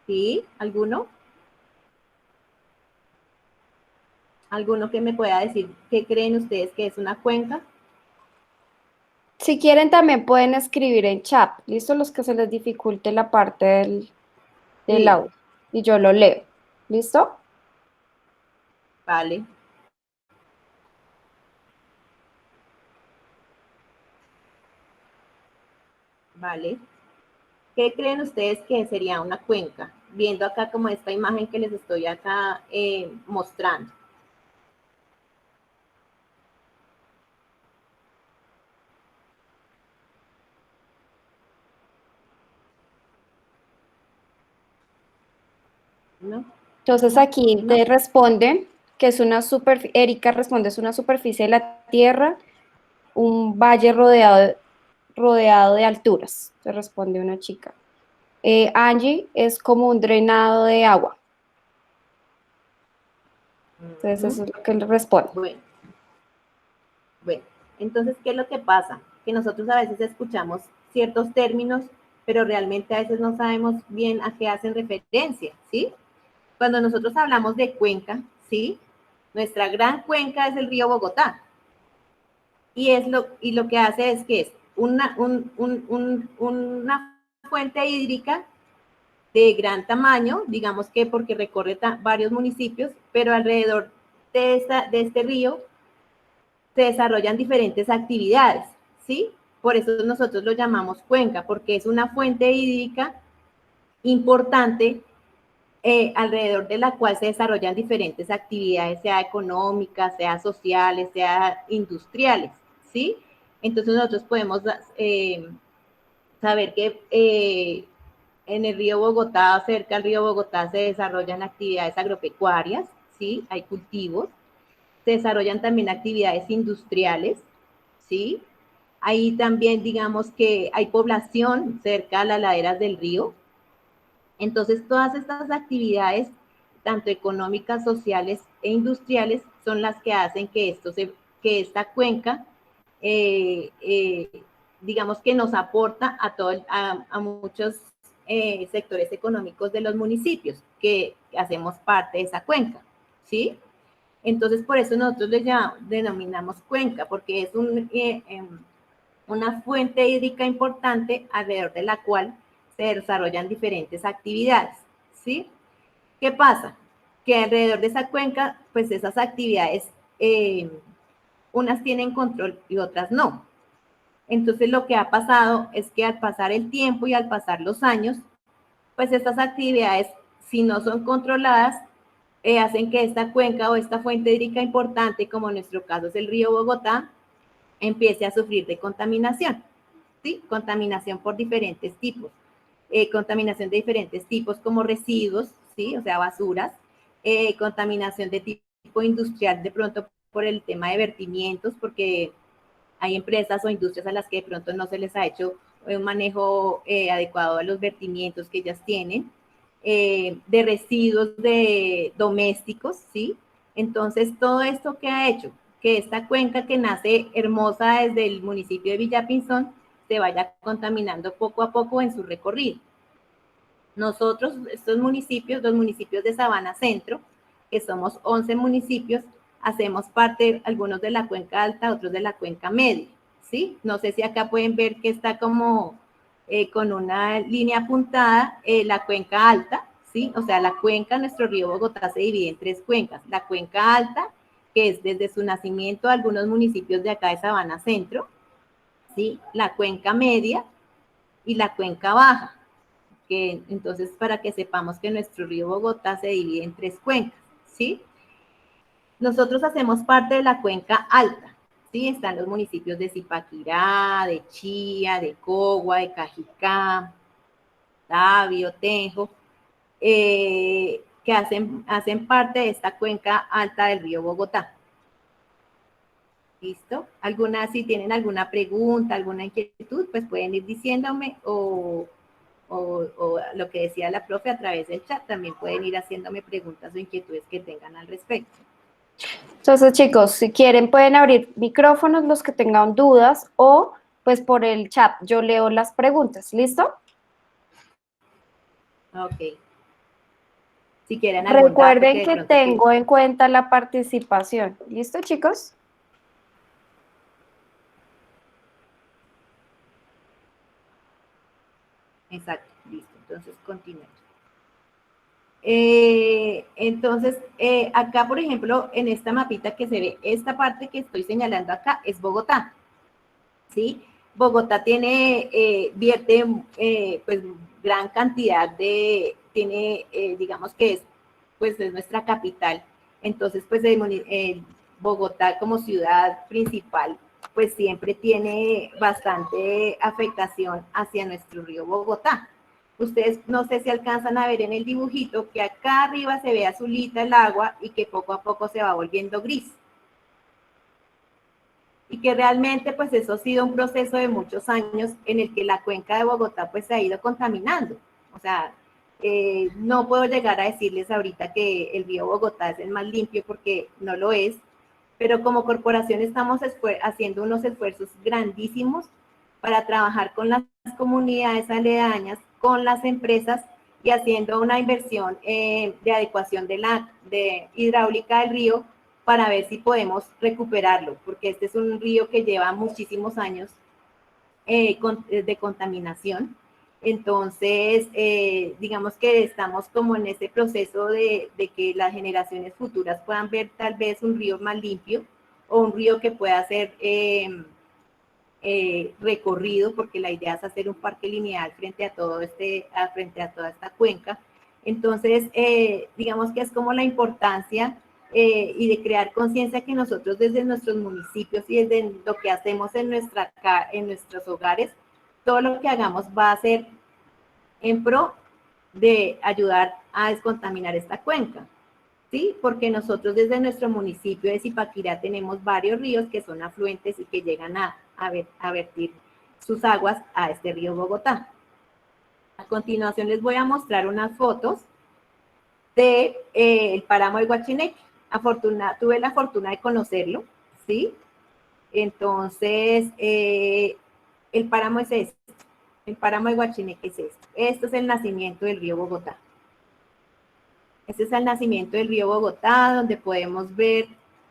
¿Sí? ¿Alguno? ¿Alguno que me pueda decir qué creen ustedes que es una cuenca? Si quieren también pueden escribir en chat, ¿listo? Los que se les dificulte la parte del Sí, audio y yo lo leo, ¿listo? vale. Vale. ¿Qué creen ustedes que sería una cuenca? Viendo acá como esta imagen que les estoy acá mostrando. ¿No? Entonces aquí ¿No? te responden que es una superficie, Erika responde, es una superficie de la Tierra, un valle rodeado de alturas, te responde una chica. Angie es como un drenado de agua. Entonces Ujú. eso es lo que le responde. Bueno, bueno. Entonces, ¿qué es lo que pasa? Que nosotros a veces escuchamos ciertos términos, pero realmente a veces no sabemos bien a qué hacen referencia, ¿sí? Cuando nosotros hablamos de cuenca, ¿sí? Nuestra gran cuenca es el río Bogotá. Y lo que hace es que es una fuente hídrica de gran tamaño, digamos que porque recorre varios municipios, pero alrededor de este río se desarrollan diferentes actividades, ¿sí? Por eso nosotros lo llamamos cuenca, porque es una fuente hídrica importante alrededor de la cual se desarrollan diferentes actividades, sea económicas, sea sociales, sea industriales, ¿sí? Entonces nosotros podemos saber que en el río Bogotá, cerca del río Bogotá, se desarrollan actividades agropecuarias, ¿sí? Hay cultivos, se desarrollan también actividades industriales, ¿sí? Ahí también, digamos que hay población cerca a las laderas del río. Entonces, todas estas actividades, tanto económicas, sociales e industriales, son las que hacen que esta cuenca, eh, eh, digamos que nos aporta a muchos sectores económicos de los municipios que hacemos parte de esa cuenca, ¿sí? Entonces, por eso nosotros le denominamos cuenca, porque es una fuente hídrica importante alrededor de la cual se desarrollan diferentes actividades, ¿sí? ¿Qué pasa? Que alrededor de esa cuenca, pues esas actividades, unas tienen control y otras no. Entonces lo que ha pasado es que al pasar el tiempo y al pasar los años, pues estas actividades, si no son controladas, hacen que esta cuenca o esta fuente hídrica importante, como en nuestro caso es el río Bogotá, empiece a sufrir de contaminación, ¿sí? Contaminación por diferentes tipos. Contaminación de diferentes tipos como residuos, ¿sí? O sea, basuras, contaminación de tipo industrial de pronto por el tema de vertimientos, porque hay empresas o industrias a las que de pronto no se les ha hecho un manejo adecuado a los vertimientos que ellas tienen, de residuos de domésticos, ¿sí? Entonces, todo esto que ha hecho que esta cuenca que nace hermosa desde el municipio de Villapinzón se vaya contaminando poco a poco en su recorrido. Nosotros, estos municipios, los municipios de Sabana Centro, que somos 11 municipios, hacemos parte, algunos de la cuenca alta, otros de la cuenca media, ¿sí? No sé si acá pueden ver que está como con una línea apuntada la cuenca alta, ¿sí? O sea, la cuenca, nuestro río Bogotá se divide en tres cuencas. La cuenca alta, que es desde su nacimiento algunos municipios de acá de Sabana Centro, ¿sí? La cuenca media y la cuenca baja, que entonces para que sepamos que nuestro río Bogotá se divide en tres cuencas, ¿sí? Nosotros hacemos parte de la cuenca alta, ¿sí? Están los municipios de Zipaquirá, de Chía, de Cogua, de Cajicá, Tabio, Tenjo, que hacen parte de esta cuenca alta del río Bogotá. ¿Listo? Si tienen alguna pregunta, alguna inquietud, pues pueden ir diciéndome o lo que decía la profe a través del chat, también pueden ir haciéndome preguntas o inquietudes que tengan al respecto. Entonces, chicos, si quieren pueden abrir micrófonos los que tengan dudas o pues por el chat yo leo las preguntas, ¿listo? Ok. Si quieren algún dato que Recuerden de que pronto que... tengo en cuenta la participación. ¿Listo, chicos? Exacto, listo. Entonces, continuemos. Acá, por ejemplo, en esta mapita que se ve, esta parte que estoy señalando acá es Bogotá, ¿sí? Bogotá tiene, vierte, pues, gran cantidad digamos que es, pues, es nuestra capital. Entonces, pues, Bogotá como ciudad principal, pues, siempre tiene bastante afectación hacia nuestro río Bogotá. Ustedes no sé si alcanzan a ver en el dibujito que acá arriba se ve azulita el agua y que poco a poco se va volviendo gris. Y que realmente pues eso ha sido un proceso de muchos años en el que la cuenca de Bogotá pues se ha ido contaminando. O sea, no puedo llegar a decirles ahorita que el río Bogotá es el más limpio porque no lo es, pero como corporación estamos haciendo unos esfuerzos grandísimos para trabajar con las comunidades aledañas, con las empresas y haciendo una inversión de adecuación de hidráulica del río para ver si podemos recuperarlo, porque este es un río que lleva muchísimos años de contaminación. Entonces, digamos que estamos como en ese proceso de que las generaciones futuras puedan ver tal vez un río más limpio o un río que pueda ser recorrido, porque la idea es hacer un parque lineal frente a frente a toda esta cuenca. Entonces, digamos que es como la importancia y de crear conciencia que nosotros desde nuestros municipios y desde lo que hacemos en nuestros hogares, todo lo que hagamos va a ser en pro de ayudar a descontaminar esta cuenca. ¿Sí? Porque nosotros desde nuestro municipio de Zipaquirá tenemos varios ríos que son afluentes y que llegan a vertir sus aguas a este río Bogotá. A continuación les voy a mostrar unas fotos de el páramo de Guachineque. Tuve la fortuna de conocerlo, ¿sí? Entonces, el páramo es este. El páramo de Guachineque es este. Esto es el nacimiento del río Bogotá. Este es el nacimiento del río Bogotá, donde podemos ver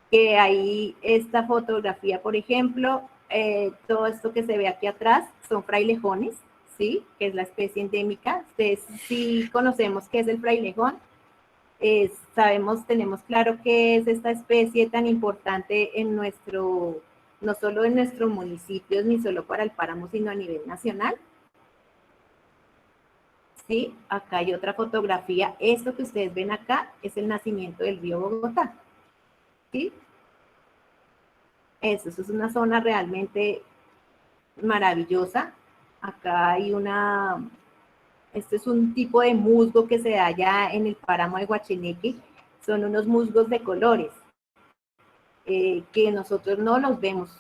que ahí esta fotografía, por ejemplo, todo esto que se ve aquí atrás son frailejones, ¿sí? Que es la especie endémica. Ustedes sí conocemos qué es el frailejón. Tenemos claro qué es esta especie tan importante en no solo en nuestros municipios, ni solo para el páramo, sino a nivel nacional. ¿Sí? Acá hay otra fotografía. Esto que ustedes ven acá es el nacimiento del río Bogotá. ¿Sí? Eso es una zona realmente maravillosa. Acá hay este es un tipo de musgo que se da allá en el páramo de Guachineque. Son unos musgos de colores que nosotros no los vemos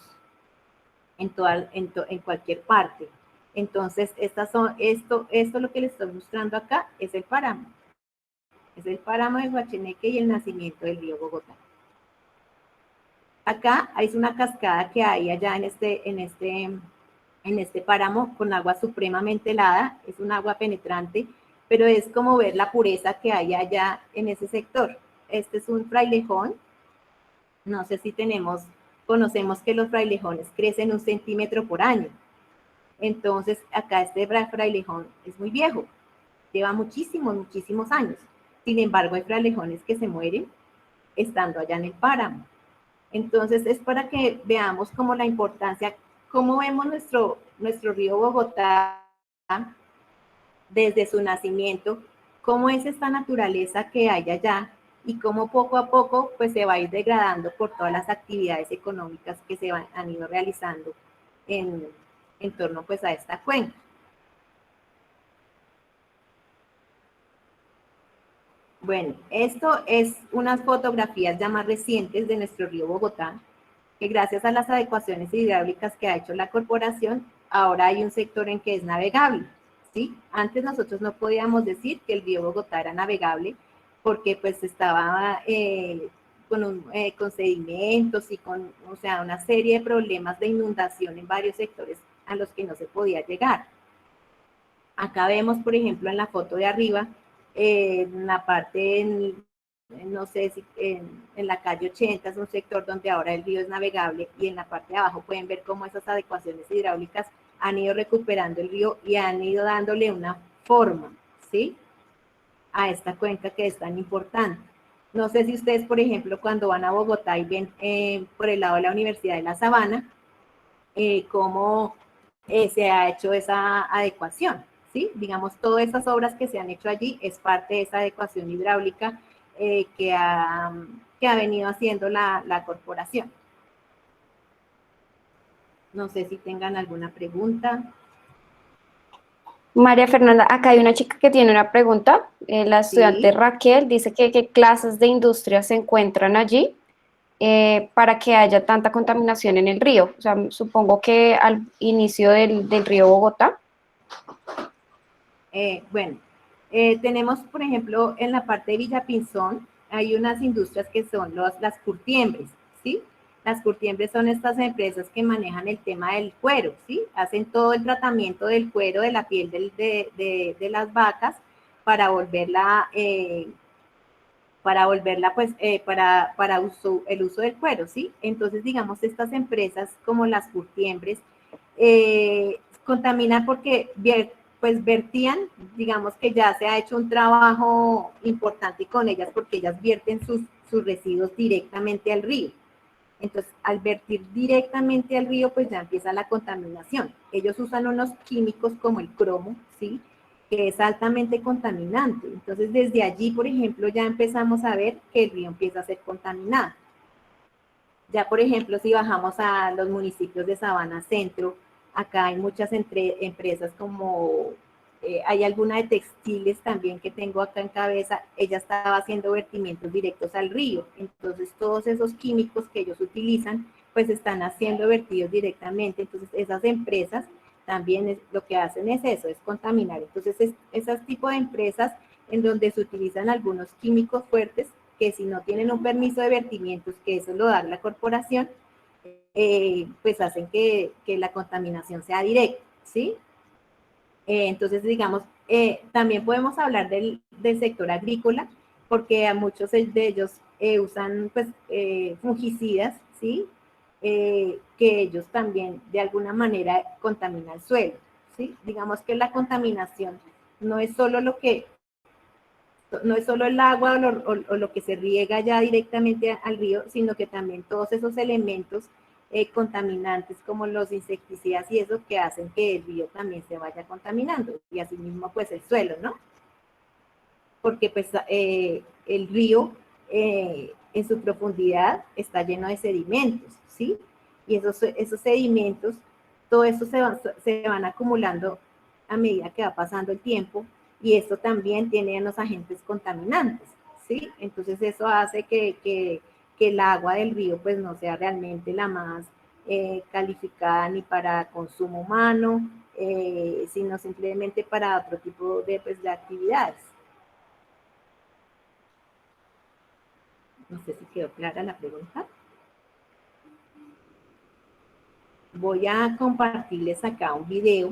en cualquier parte. Entonces, esto lo que les estoy mostrando acá es el páramo. Es el páramo de Guachineque y el nacimiento del río Bogotá. Acá hay una cascada que hay allá en este páramo con agua supremamente helada, es un agua penetrante, pero es como ver la pureza que hay allá en ese sector. Este es un frailejón, no sé si conocemos que los frailejones crecen 1 centímetro por año. Entonces, acá este frailejón es muy viejo, lleva muchísimos años. Sin embargo, hay frailejones que se mueren estando allá en el páramo. Entonces, es para que veamos como la importancia, cómo vemos nuestro río Bogotá desde su nacimiento, cómo es esta naturaleza que hay allá y cómo poco a poco pues se va a ir degradando por todas las actividades económicas que han ido realizando en torno pues a esta cuenca. Bueno, esto es unas fotografías ya más recientes de nuestro río Bogotá, que gracias a las adecuaciones hidráulicas que ha hecho la corporación, ahora hay un sector en que es navegable, ¿sí? Antes nosotros no podíamos decir que el río Bogotá era navegable porque pues estaba con sedimentos y o sea, una serie de problemas de inundación en varios sectores a los que no se podía llegar. Acá vemos, por ejemplo, en la foto de arriba, en la parte, no sé si en la calle 80 es un sector donde ahora el río es navegable, y en la parte de abajo pueden ver cómo esas adecuaciones hidráulicas han ido recuperando el río y han ido dándole una forma, ¿sí?, a esta cuenca que es tan importante. No sé si ustedes, por ejemplo, cuando van a Bogotá y ven por el lado de la Universidad de La Sabana, cómo se ha hecho esa adecuación, ¿sí? Digamos, todas esas obras que se han hecho allí es parte de esa adecuación hidráulica que ha venido haciendo la corporación. No sé si tengan alguna pregunta. María Fernanda, acá hay una chica que tiene una pregunta. La estudiante Sí. Raquel dice que qué clases de industria se encuentran allí para que haya tanta contaminación en el río. O sea, supongo que al inicio del río Bogotá. Bueno, tenemos, por ejemplo, en la parte de Villapinzón, hay unas industrias que son las curtiembres, ¿sí? Las curtiembres son estas empresas que manejan el tema del cuero, ¿sí? Hacen todo el tratamiento del cuero, de la piel de las vacas, para volverla, pues, para el uso del cuero, ¿sí? Entonces, digamos, estas empresas como las curtiembres contaminan porque pues vertían, digamos que ya se ha hecho un trabajo importante con ellas, porque ellas vierten sus residuos directamente al río. Entonces, al vertir directamente al río, pues ya empieza la contaminación. Ellos usan unos químicos como el cromo, ¿sí?, que es altamente contaminante. Entonces, desde allí, por ejemplo, ya empezamos a ver que el río empieza a ser contaminado. Ya, por ejemplo, si bajamos a los municipios de Sabana Centro, acá hay muchas empresas como, hay alguna de textiles también que tengo acá en cabeza, ella estaba haciendo vertimientos directos al río. Entonces, todos esos químicos que ellos utilizan, pues están haciendo vertidos directamente. Entonces, esas empresas también lo que hacen es eso, es contaminar. Entonces, esos tipos de empresas en donde se utilizan algunos químicos fuertes, que si no tienen un permiso de vertimientos, que eso lo da la corporación, pues hacen que la contaminación sea directa, ¿sí? Entonces, digamos, también podemos hablar del sector agrícola, porque a muchos de ellos usan, pues, fungicidas, ¿sí? Que ellos también de alguna manera contaminan el suelo, ¿sí? Digamos que la contaminación no es solo no es solo el agua o lo que se riega ya directamente al río, sino que también todos esos elementos contaminantes como los insecticidas y eso, que hacen que el río también se vaya contaminando, y asimismo pues el suelo, ¿no? Porque pues el río en su profundidad está lleno de sedimentos, ¿sí? Y esos sedimentos, todo eso se van acumulando a medida que va pasando el tiempo, y esto también tiene unos agentes contaminantes, ¿sí? Entonces eso hace que el agua del río pues no sea realmente la más calificada ni para consumo humano, sino simplemente para otro tipo pues, de actividades. No sé si quedó clara la pregunta. Voy a compartirles acá un video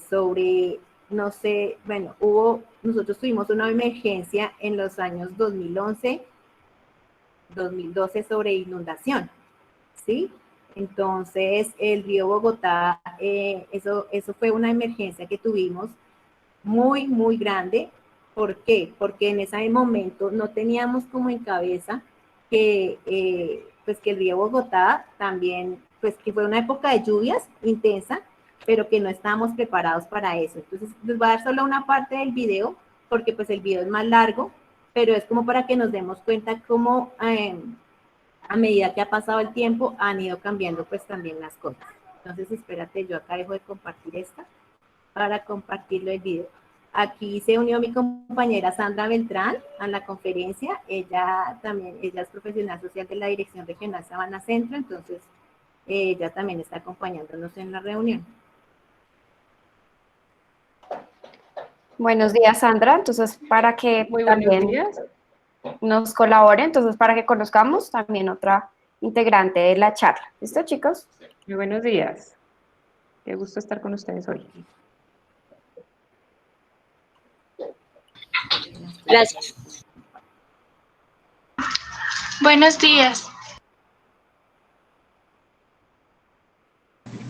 sobre, no sé, bueno, nosotros tuvimos una emergencia en los años 2011, 2012 sobre inundación, ¿sí? Entonces, el río Bogotá, eso fue una emergencia que tuvimos muy, muy grande. ¿Por qué? Porque en ese momento no teníamos como en cabeza que, pues que el río Bogotá también, pues que fue una época de lluvias intensa, pero que no estábamos preparados para eso. Entonces, les voy a dar solo una parte del video, porque pues el video es más largo, pero es como para que nos demos cuenta cómo a medida que ha pasado el tiempo han ido cambiando pues también las cosas. Entonces, espérate, yo acá dejo de compartir esta para compartirlo el video. Aquí se unió mi compañera Sandra Beltrán a la conferencia. Ella es profesional social de la Dirección Regional Sabana Centro, entonces ella también está acompañándonos en la reunión. Buenos días, Sandra. Entonces, para que Muy buenos también días. nos colabore, entonces para que conozcamos también otra integrante de la charla. ¿Listo, chicos? Muy buenos días. Qué gusto estar con ustedes hoy. Gracias. Buenos días.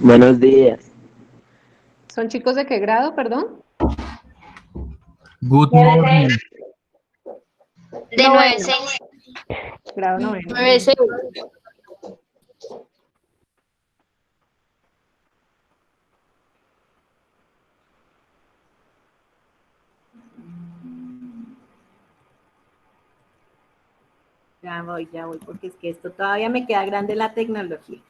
Buenos días. ¿Son chicos de qué grado, perdón? Good morning. De Noveno. 9-6. Grado noveno. 9-6. Ya voy, porque es que esto todavía me queda grande la tecnología.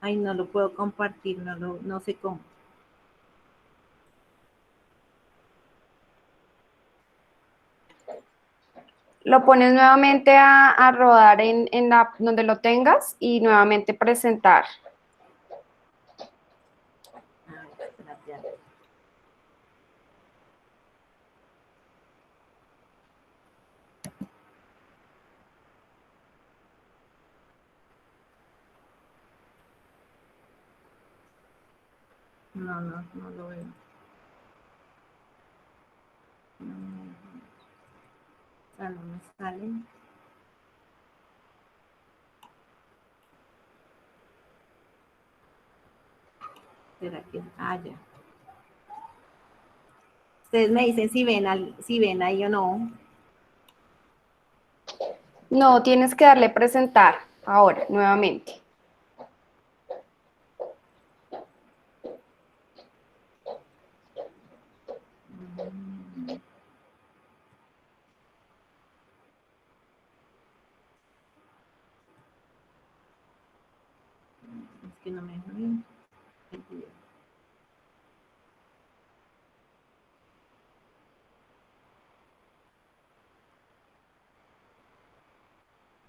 Ay, no lo puedo compartir, no sé cómo. Lo pones nuevamente a rodar en donde lo tengas y nuevamente presentar. Espérate, a ver. No lo veo. No me sale. ¿Será que? Ya. Ustedes me dicen si ven ahí o no. No, tienes que darle presentar ahora, nuevamente. Es que no me deja bien.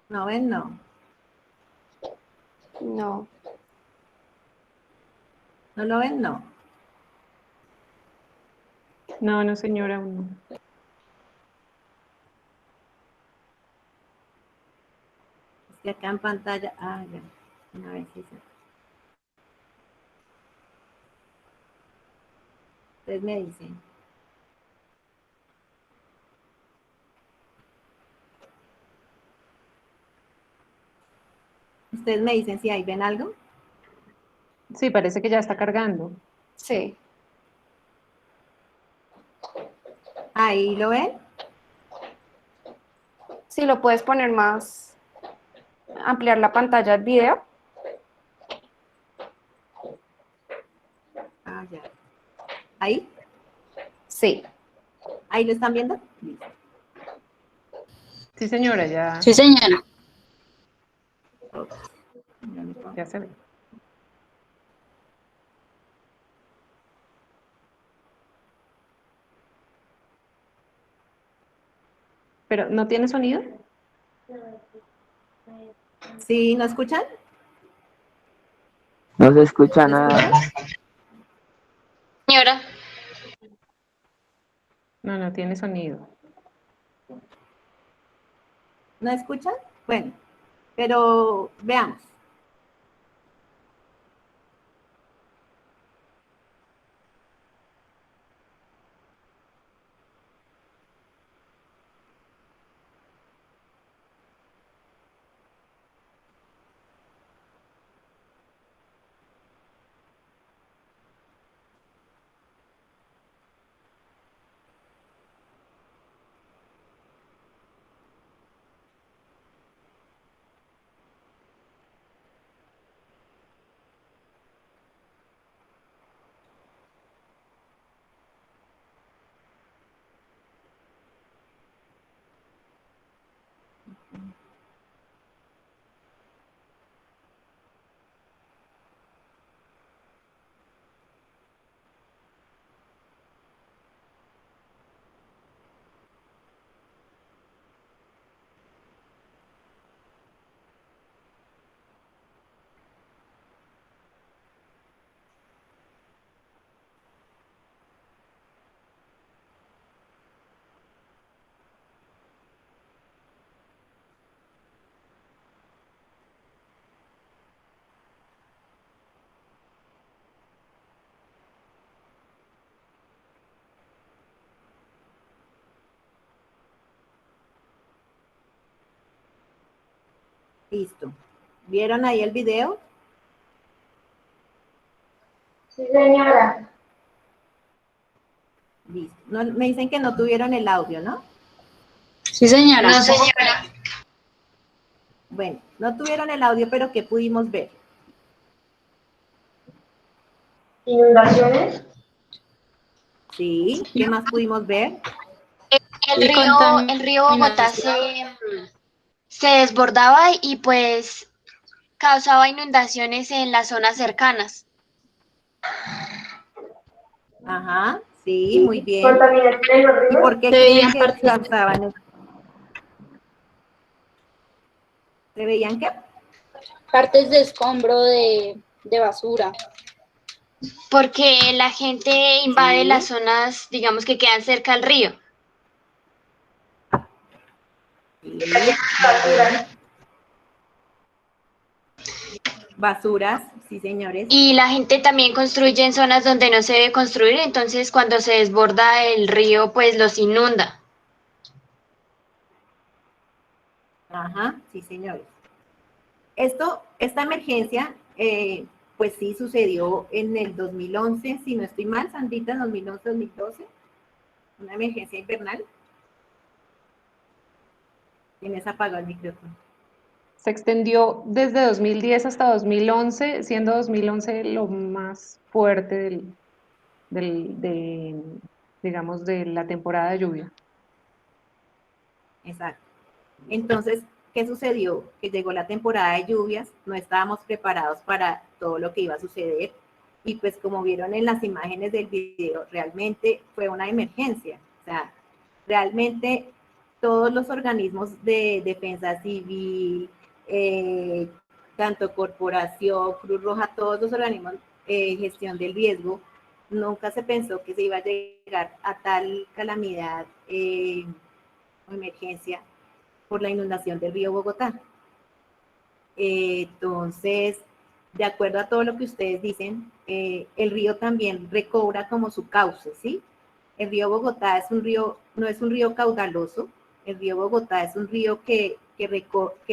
No ven, no. No. ¿No lo ven? No. No, señora, aún no. Es que acá en pantalla. Ya. Una vez sí. Ustedes me dicen. Ustedes me dicen si ahí ven algo. Sí, parece que ya está cargando. Sí. Ahí lo ven. Sí, lo puedes poner más, ampliar la pantalla del video. Ya. Ahí. Sí. Ahí lo están viendo. Listo. Sí, señora, ya, Sí, señora. ya se ve. Pero, ¿no tiene sonido? ¿Sí? ¿No escuchan? No se escucha ¿No nada. escuchan? Señora. No tiene sonido. ¿No escuchan? Bueno, pero veamos. Listo. ¿Vieron ahí el video? Sí, señora. Listo. No, me dicen que no tuvieron el audio, ¿no? Sí, señora. No, señora. Bueno, no tuvieron el audio, pero ¿qué pudimos ver? Inundaciones. Sí, ¿qué más pudimos ver? El río Bogotá se desbordaba y pues causaba inundaciones en las zonas cercanas. Ajá, sí, muy bien. Contaminación de los ¿Y ríos. por qué Se creen veían que partes. causaban eso? ¿Se veían qué? Partes de escombro de basura. Porque la gente invade Sí. las zonas, digamos, que quedan cerca al río. Sí, muy bien. Basuras, sí, señores. Y la gente también construye en zonas donde no se debe construir, entonces cuando se desborda el río, pues los inunda. Ajá, sí, señores. Esta emergencia, pues sí, sucedió en el 2011, si no estoy mal, Sandrita, 2011-2012, una emergencia invernal. Tienes apagado el micrófono. Se extendió desde 2010 hasta 2011, siendo 2011 lo más fuerte digamos, de la temporada de lluvia. Exacto. Entonces, ¿qué sucedió? Que llegó la temporada de lluvias, no estábamos preparados para todo lo que iba a suceder y pues como vieron en las imágenes del video, realmente fue una emergencia. O sea, realmente todos los organismos de defensa civil, tanto corporación, Cruz Roja, todos los organismos de gestión del riesgo, nunca se pensó que se iba a llegar a tal calamidad o emergencia por la inundación del río Bogotá. Entonces, de acuerdo a todo lo que ustedes dicen, el río también recobra como su cauce, ¿sí? El río Bogotá es un río, no es un río caudaloso, el río Bogotá es un río que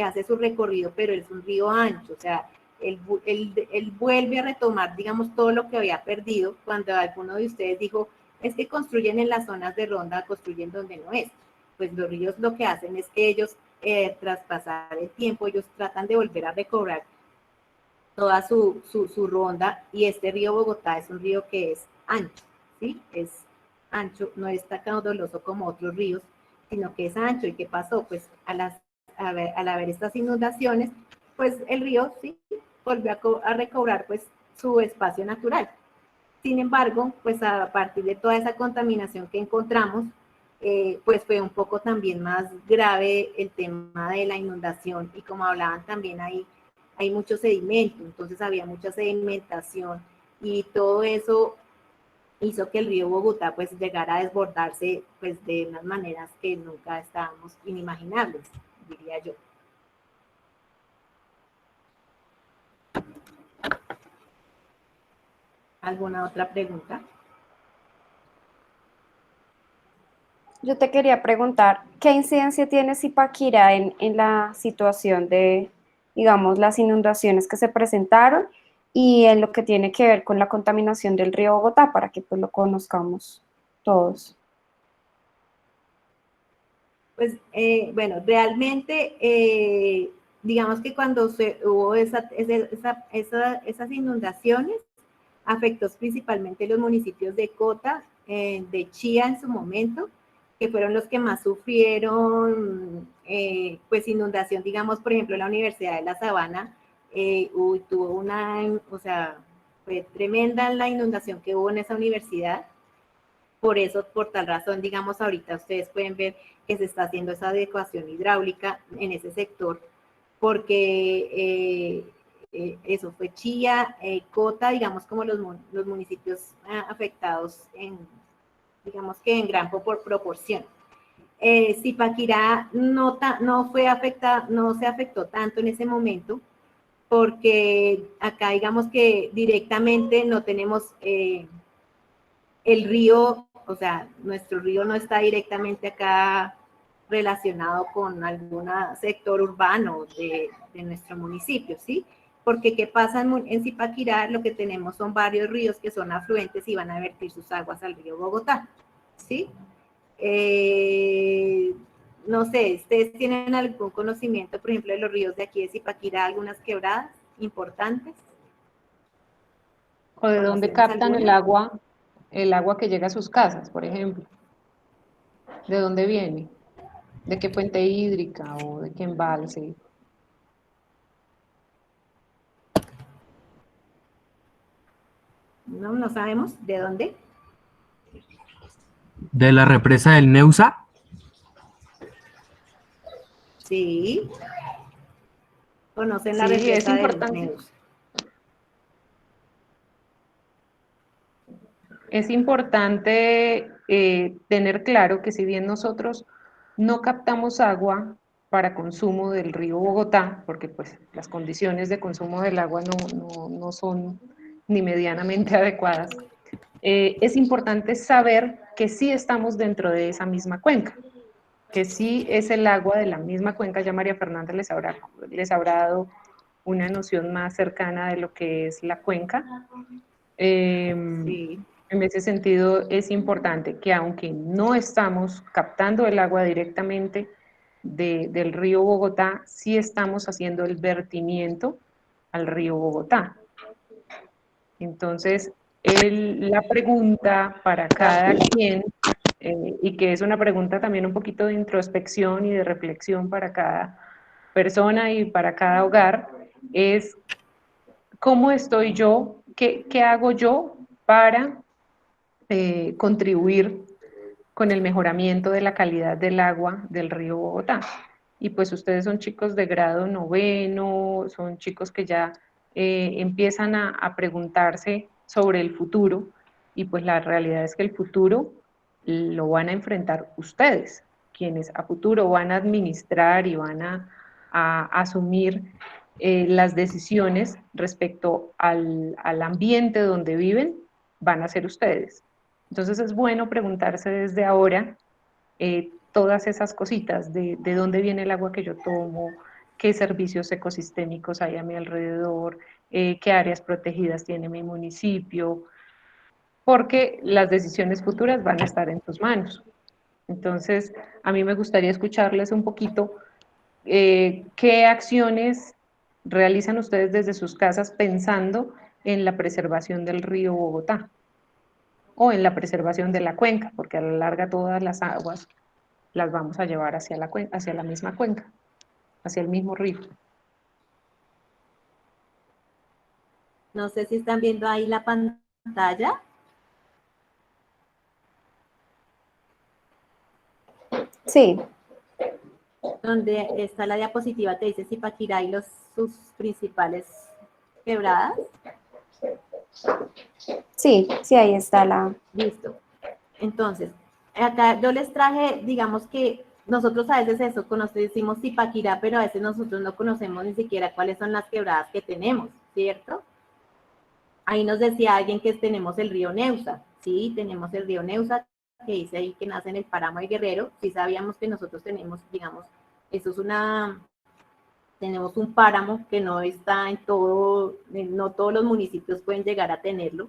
hace su recorrido, pero es un río ancho, o sea, él vuelve a retomar, digamos, todo lo que había perdido cuando alguno de ustedes dijo, es que construyen en las zonas de ronda, construyen donde no es. Pues los ríos lo que hacen es que ellos, tras pasar el tiempo, ellos tratan de volver a recobrar toda su ronda, y este río Bogotá es un río que es ancho, ¿sí? Es ancho, no es tan caudaloso como otros ríos, sino que es ancho. ¿Y qué pasó? Pues al haber estas inundaciones, pues el río, sí, volvió a recobrar pues su espacio natural. Sin embargo, pues a partir de toda esa contaminación que encontramos, pues fue un poco también más grave el tema de la inundación, y como hablaban también ahí, hay mucho sedimento, entonces había mucha sedimentación y todo eso hizo que el río Bogotá pues llegara a desbordarse pues de unas maneras que nunca estábamos inimaginables, diría yo. ¿Alguna otra pregunta? Yo te quería preguntar, ¿qué incidencia tiene Zipaquirá en la situación de, digamos, las inundaciones que se presentaron y en lo que tiene que ver con la contaminación del río Bogotá, para que pues lo conozcamos todos? Pues bueno, realmente digamos que cuando hubo esas inundaciones, afectó principalmente los municipios de Cota, de Chía en su momento, que fueron los que más sufrieron pues inundación. Digamos, por ejemplo, la Universidad de La Sabana tuvo o sea, fue tremenda la inundación que hubo en esa universidad. Por eso, por tal razón, digamos, ahorita ustedes pueden ver que se está haciendo esa adecuación hidráulica en ese sector, porque eso fue Chía, Cota, digamos, como los municipios afectados digamos que en gran proporción. Zipaquirá no se afectó tanto en ese momento, porque acá digamos que directamente no tenemos el río, o sea, nuestro río no está directamente acá relacionado con algún sector urbano de nuestro municipio, ¿sí? Porque ¿qué pasa en Zipaquirá? Lo que tenemos son varios ríos que son afluentes y van a vertir sus aguas al río Bogotá, ¿sí? No sé, ¿ustedes tienen algún conocimiento, por ejemplo, de los ríos de aquí de Zipaquirá, algunas quebradas importantes? ¿O de dónde ¿Conocemos captan alguna? el agua que llega a sus casas, por ejemplo? ¿De dónde viene? ¿De qué fuente hídrica o de qué embalse? No, no sabemos de dónde. De la represa del Neusa. Sí. Conocen la Sí, es represa del importante. Neus. Es importante tener claro que si bien nosotros no captamos agua para consumo del río Bogotá, porque pues las condiciones de consumo del agua no son ni medianamente adecuadas, es importante saber que sí estamos dentro de esa misma cuenca, que sí es el agua de la misma cuenca. Ya María Fernanda les habrá dado una noción más cercana de lo que es la cuenca. Sí. En ese sentido, es importante que aunque no estamos captando el agua directamente del río Bogotá, sí estamos haciendo el vertimiento al río Bogotá. Entonces, la pregunta para cada quien, y que es una pregunta también un poquito de introspección y de reflexión para cada persona y para cada hogar, es ¿cómo estoy yo? ¿Qué hago yo para contribuir con el mejoramiento de la calidad del agua del río Bogotá? Y pues ustedes son chicos de grado noveno, son chicos que ya empiezan a preguntarse sobre el futuro, y pues la realidad es que el futuro lo van a enfrentar ustedes, quienes a futuro van a administrar y van a asumir las decisiones respecto al ambiente donde viven, van a ser ustedes. Entonces es bueno preguntarse desde ahora todas esas cositas de dónde viene el agua que yo tomo, qué servicios ecosistémicos hay a mi alrededor, qué áreas protegidas tiene mi municipio, porque las decisiones futuras van a estar en tus manos. Entonces, a mí me gustaría escucharles un poquito qué acciones realizan ustedes desde sus casas pensando en la preservación del río Bogotá o en la preservación de la cuenca, porque a la larga todas las aguas las vamos a llevar hacia la misma cuenca, hacia el mismo río. No sé si están viendo ahí la pantalla. Sí, Donde está la diapositiva que dice Zipaquirá y sus principales quebradas. sí, sí, ahí está la... Listo. Entonces, acá yo les traje, digamos que nosotros a veces eso decimos Zipaquirá, pero a veces nosotros no conocemos ni siquiera cuáles son las quebradas que tenemos, ¿cierto? Ahí nos decía alguien que tenemos el río Neusa, sí, tenemos el río Neusa, que dice ahí que nace en el páramo de Guerrero. Sí sabíamos que nosotros tenemos, digamos, eso es tenemos un páramo que no está en todo, no todos los municipios pueden llegar a tenerlo.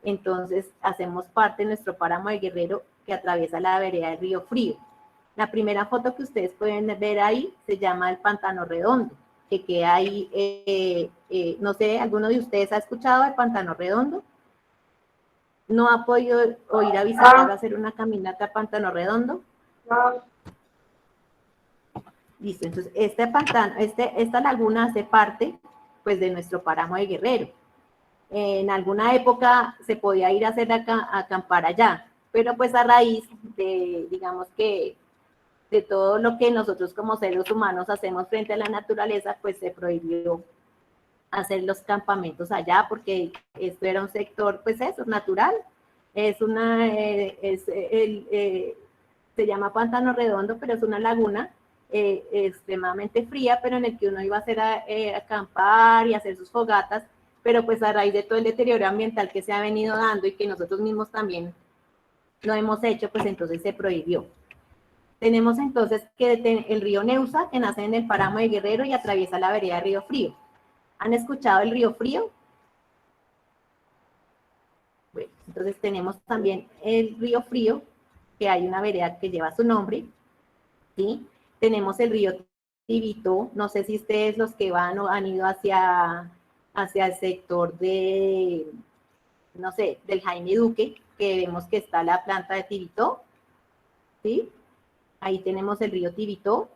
Entonces, hacemos parte de nuestro páramo de Guerrero que atraviesa la vereda del Río Frío. La primera foto que ustedes pueden ver ahí se llama el Pantano Redondo, que queda ahí, no sé, ¿alguno de ustedes ha escuchado el Pantano Redondo? ¿No ha podido ir a visitar, a hacer una caminata a Pantano Redondo? Listo, entonces esta laguna hace parte pues de nuestro páramo de Guerrero. En alguna época se podía ir a acampar allá, pero pues a raíz de, digamos que, de todo lo que nosotros como seres humanos hacemos frente a la naturaleza, pues se prohibió hacer los campamentos allá, porque esto era un sector, pues eso, natural. Se llama Pantano Redondo, pero es una laguna extremadamente fría, pero en el que uno iba a hacer acampar y hacer sus fogatas, pero pues a raíz de todo el deterioro ambiental que se ha venido dando y que nosotros mismos también lo hemos hecho, pues entonces se prohibió. Tenemos entonces que el río Neusa, que nace en el páramo de Guerrero y atraviesa la vereda de Río Frío. ¿Han escuchado el Río Frío? Bueno, entonces tenemos también el Río Frío, que hay una vereda que lleva su nombre, ¿sí? Tenemos el río Tibito, no sé si ustedes los que van o han ido hacia el sector de, no sé, del Jaime Duque, que vemos que está la planta de Tibito, ¿sí? Ahí tenemos el río Tibito.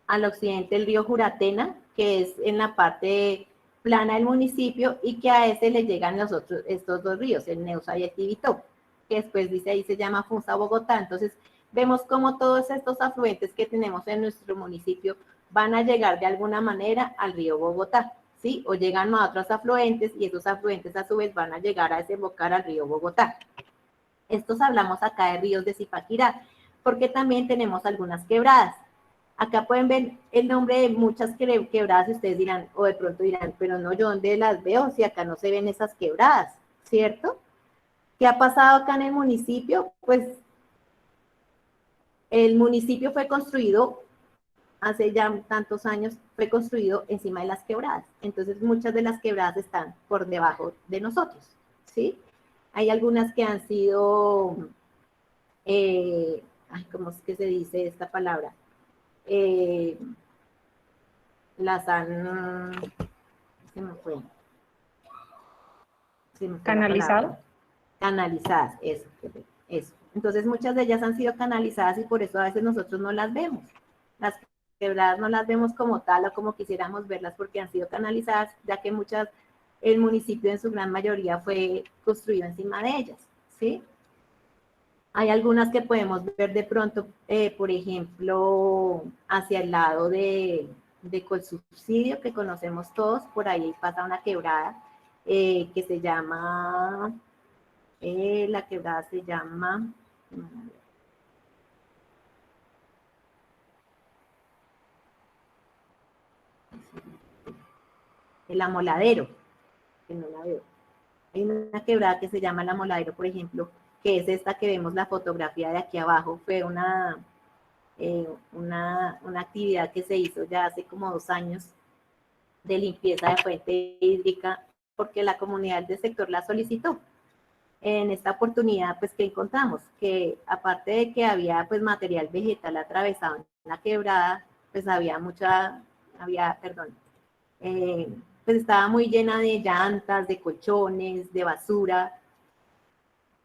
Al occidente el río Juratena, que es en la parte plana del municipio y que a ese le llegan estos dos ríos, el Neusa y el Tibito, que después dice ahí se llama Funza Bogotá. Entonces vemos cómo todos estos afluentes que tenemos en nuestro municipio van a llegar de alguna manera al río Bogotá, ¿sí? O llegan a otros afluentes y esos afluentes a su vez van a llegar a desembocar al río Bogotá. Estos hablamos acá de ríos de Zipaquirá, porque también tenemos algunas quebradas. Acá pueden ver el nombre de muchas quebradas y ustedes dirán, o de pronto dirán, pero no, yo dónde las veo si acá no se ven esas quebradas, ¿cierto? ¿Qué ha pasado acá en el municipio? Pues el municipio fue construido hace ya tantos años, fue construido encima de las quebradas. Entonces muchas de las quebradas están por debajo de nosotros, ¿sí? Hay algunas que han sido, ¿cómo es que se dice esta palabra? Las han, se me fue ¿Canalizado? Canalizadas, eso. Entonces muchas de ellas han sido canalizadas y por eso a veces nosotros no las vemos. Las quebradas no las vemos como tal o como quisiéramos verlas porque han sido canalizadas, ya que el municipio en su gran mayoría fue construido encima de ellas, ¿sí? Hay algunas que podemos ver de pronto, por ejemplo, hacia el lado de Colsubsidio, que conocemos todos, por ahí pasa una quebrada que se llama, la quebrada se llama, el Amoladero, que no la veo. Hay una quebrada que se llama el Amoladero, por ejemplo, que es esta que vemos la fotografía de aquí abajo, fue una actividad que se hizo ya hace como 2 años de limpieza de fuente hídrica, porque la comunidad del sector la solicitó. En esta oportunidad, pues, ¿qué encontramos? Que aparte de que había, pues, material vegetal atravesado en la quebrada, pues, pues, estaba muy llena de llantas, de colchones, de basura.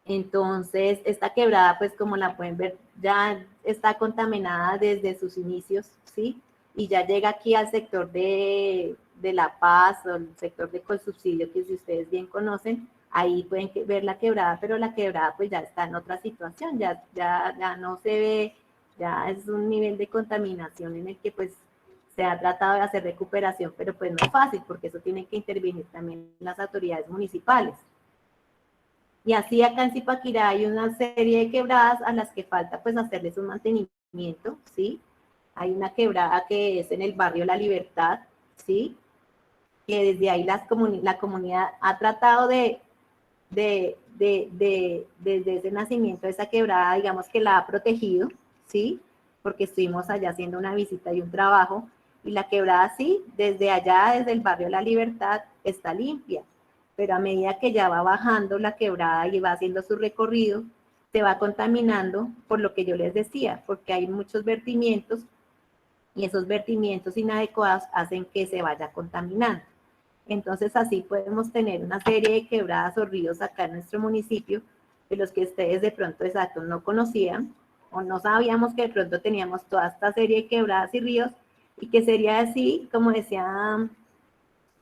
Entonces, esta quebrada, pues, como la pueden ver, ya está contaminada desde sus inicios, ¿sí? Y ya llega aquí al sector de La Paz o el sector de Colsubsidio, que si ustedes bien conocen, ahí pueden ver la quebrada, pero la quebrada pues ya está en otra situación, ya no se ve, ya es un nivel de contaminación en el que pues se ha tratado de hacer recuperación, pero pues no es fácil, porque eso tiene que intervenir también las autoridades municipales. Y así acá en Zipaquirá hay una serie de quebradas a las que falta pues hacerles un mantenimiento, ¿sí? Hay una quebrada que es en el barrio La Libertad, ¿sí? Que desde ahí la comunidad ha tratado desde ese nacimiento de esa quebrada, digamos que la ha protegido, ¿sí? Porque estuvimos allá haciendo una visita y un trabajo, y la quebrada sí, desde allá, desde el barrio La Libertad, está limpia, pero a medida que ya va bajando la quebrada y va haciendo su recorrido, se va contaminando por lo que yo les decía, porque hay muchos vertimientos y esos vertimientos inadecuados hacen que se vaya contaminando. Entonces así podemos tener una serie de quebradas o ríos acá en nuestro municipio, de los que ustedes de pronto exacto no conocían o no sabíamos que de pronto teníamos toda esta serie de quebradas y ríos, y que sería así, como decía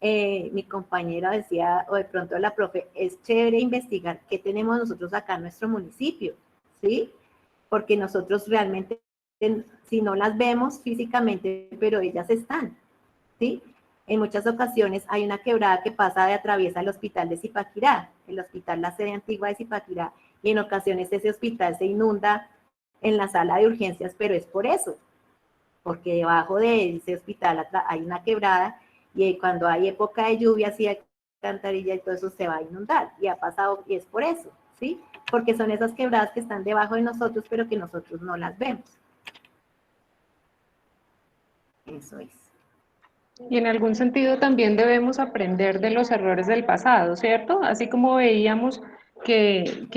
mi compañera, decía, o de pronto la profe, es chévere investigar qué tenemos nosotros acá en nuestro municipio, ¿sí? Porque nosotros realmente, si no las vemos físicamente, pero ellas están, ¿sí? En muchas ocasiones hay una quebrada que atraviesa el hospital de Zipaquirá, el hospital La Sede Antigua de Zipaquirá, y en ocasiones ese hospital se inunda en la sala de urgencias, pero es por eso, porque debajo de ese hospital hay una quebrada, y cuando hay época de lluvia, así hay alcantarilla y todo eso se va a inundar, y ha pasado, y es por eso, ¿sí? Porque son esas quebradas que están debajo de nosotros, pero que nosotros no las vemos. Eso es. Y en algún sentido también debemos aprender de los errores del pasado, ¿cierto? Así como veíamos que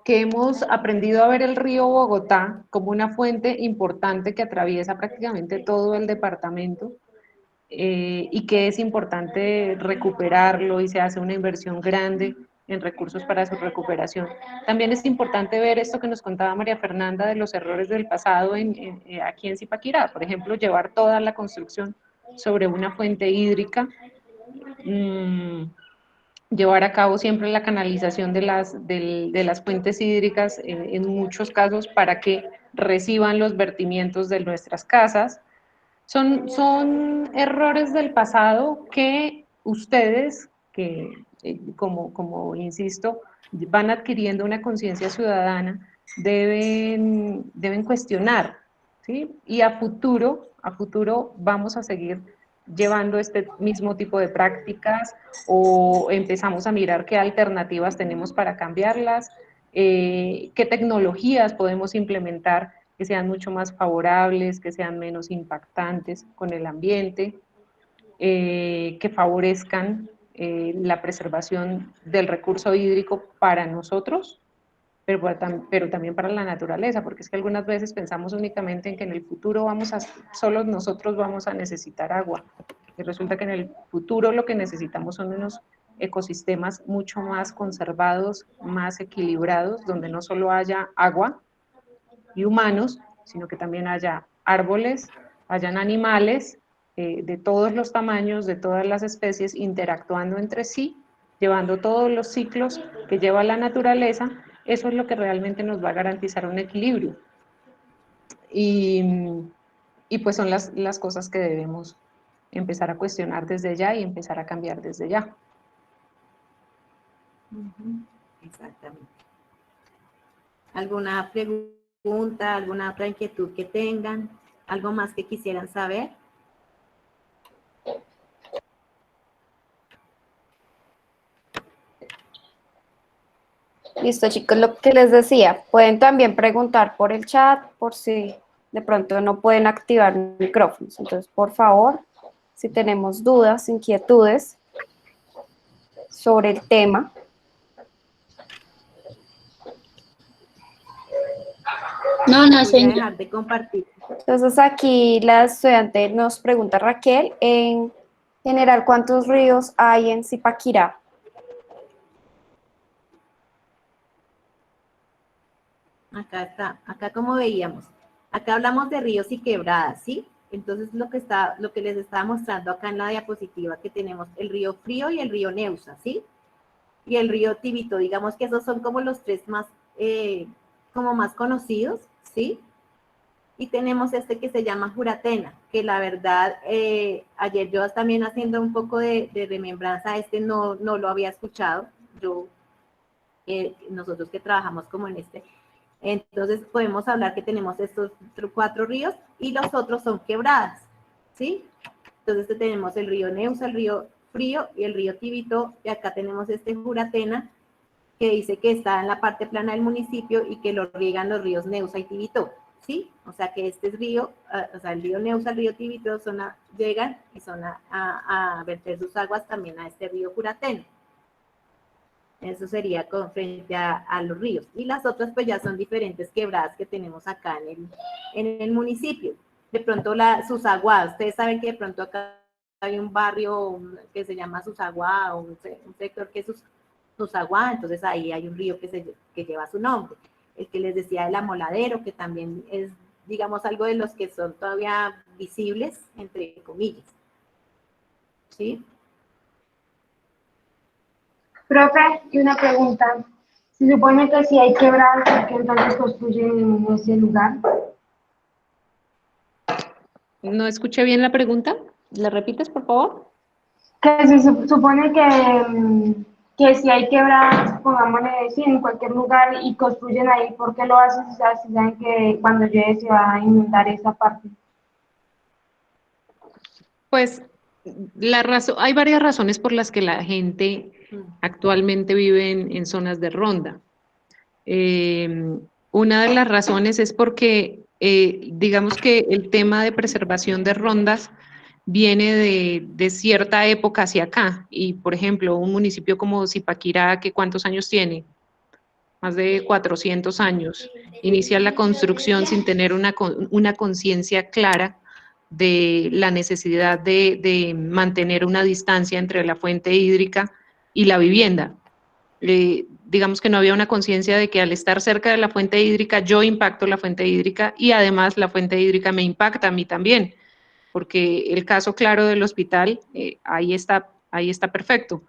hemos aprendido a ver el río Bogotá como una fuente importante que atraviesa prácticamente todo el departamento, y que es importante recuperarlo y se hace una inversión grande en recursos para su recuperación. También es importante ver esto que nos contaba María Fernanda de los errores del pasado aquí en Zipaquirá, por ejemplo, llevar toda la construcción sobre una fuente hídrica, llevar a cabo siempre la canalización de las fuentes hídricas, en muchos casos para que reciban los vertimientos de nuestras casas. Son errores del pasado que ustedes, como insisto, van adquiriendo una conciencia ciudadana, deben cuestionar, ¿sí? Y a futuro vamos a seguir llevando este mismo tipo de prácticas o empezamos a mirar qué alternativas tenemos para cambiarlas, qué tecnologías podemos implementar que sean mucho más favorables, que sean menos impactantes con el ambiente, que favorezcan la preservación del recurso hídrico para nosotros, pero también para la naturaleza, porque es que algunas veces pensamos únicamente en que en el futuro solo nosotros vamos a necesitar agua, y resulta que en el futuro lo que necesitamos son unos ecosistemas mucho más conservados, más equilibrados, donde no solo haya agua y humanos, sino que también haya árboles, hayan animales de todos los tamaños, de todas las especies, interactuando entre sí, llevando todos los ciclos que lleva la naturaleza. Eso es lo que realmente nos va a garantizar un equilibrio. Y pues son las cosas que debemos empezar a cuestionar desde ya y empezar a cambiar desde ya. Exactamente. ¿Alguna pregunta, alguna otra inquietud que tengan? ¿Algo más que quisieran saber? Listo, chicos, lo que les decía, pueden también preguntar por el chat, por si de pronto no pueden activar micrófonos. Entonces, por favor, si tenemos dudas, inquietudes sobre el tema. No, Voy a señora. dejar de compartir. Entonces, aquí la estudiante nos pregunta, Raquel, en general, ¿cuántos ríos hay en Zipaquirá? Acá está, acá como veíamos, acá hablamos de ríos y quebradas, ¿sí? Entonces lo que les estaba mostrando acá en la diapositiva, que tenemos el río Frío y el río Neusa, ¿sí? Y el río Tibito, digamos que esos son como los tres más, como más conocidos, ¿sí? Y tenemos este que se llama Juratena, que la verdad, ayer yo también haciendo un poco de remembranza, no lo había escuchado, nosotros que trabajamos como en este. Entonces podemos hablar que tenemos estos 4 ríos y los otros son quebradas, ¿sí? Entonces tenemos el río Neusa, el río Frío y el río Tibito, y acá tenemos este Juratena, que dice que está en la parte plana del municipio y que lo riegan los ríos Neusa y Tibito, ¿sí? O sea que este río, o sea, el río Neusa, el río Tibito llegan y son a verter sus aguas también a este río Juratena. Eso sería frente a los ríos. Y las otras pues ya son diferentes quebradas que tenemos acá en el municipio. De pronto Susaguá, ustedes saben que de pronto acá hay un barrio que se llama Susaguá, o un sector que es Susaguá, entonces ahí hay un río que lleva su nombre. El que les decía el Amoladero, que también es, digamos, algo de los que son todavía visibles, entre comillas. ¿Sí? Profe, y una pregunta. Se supone que si hay quebradas, ¿por qué entonces construyen en ese lugar? No escuché bien la pregunta. ¿La repites, por favor? Que se supone que si hay quebradas, pongámosle decir, en cualquier lugar y construyen ahí, ¿por qué lo hacen si saben que cuando llueve se va a inundar esa parte? Pues hay varias razones por las que la gente actualmente vive en zonas de ronda. Una de las razones es porque digamos que el tema de preservación de rondas viene de cierta época hacia acá. Y, por ejemplo, un municipio como Zipaquirá, que ¿cuántos años tiene? Más de 400 años. Inicia la construcción sin tener una conciencia clara de la necesidad de mantener una distancia entre la fuente hídrica y la vivienda. Digamos que no había una conciencia de que al estar cerca de la fuente hídrica yo impacto la fuente hídrica y además la fuente hídrica me impacta a mí también, porque el caso claro del hospital, ahí está perfecto.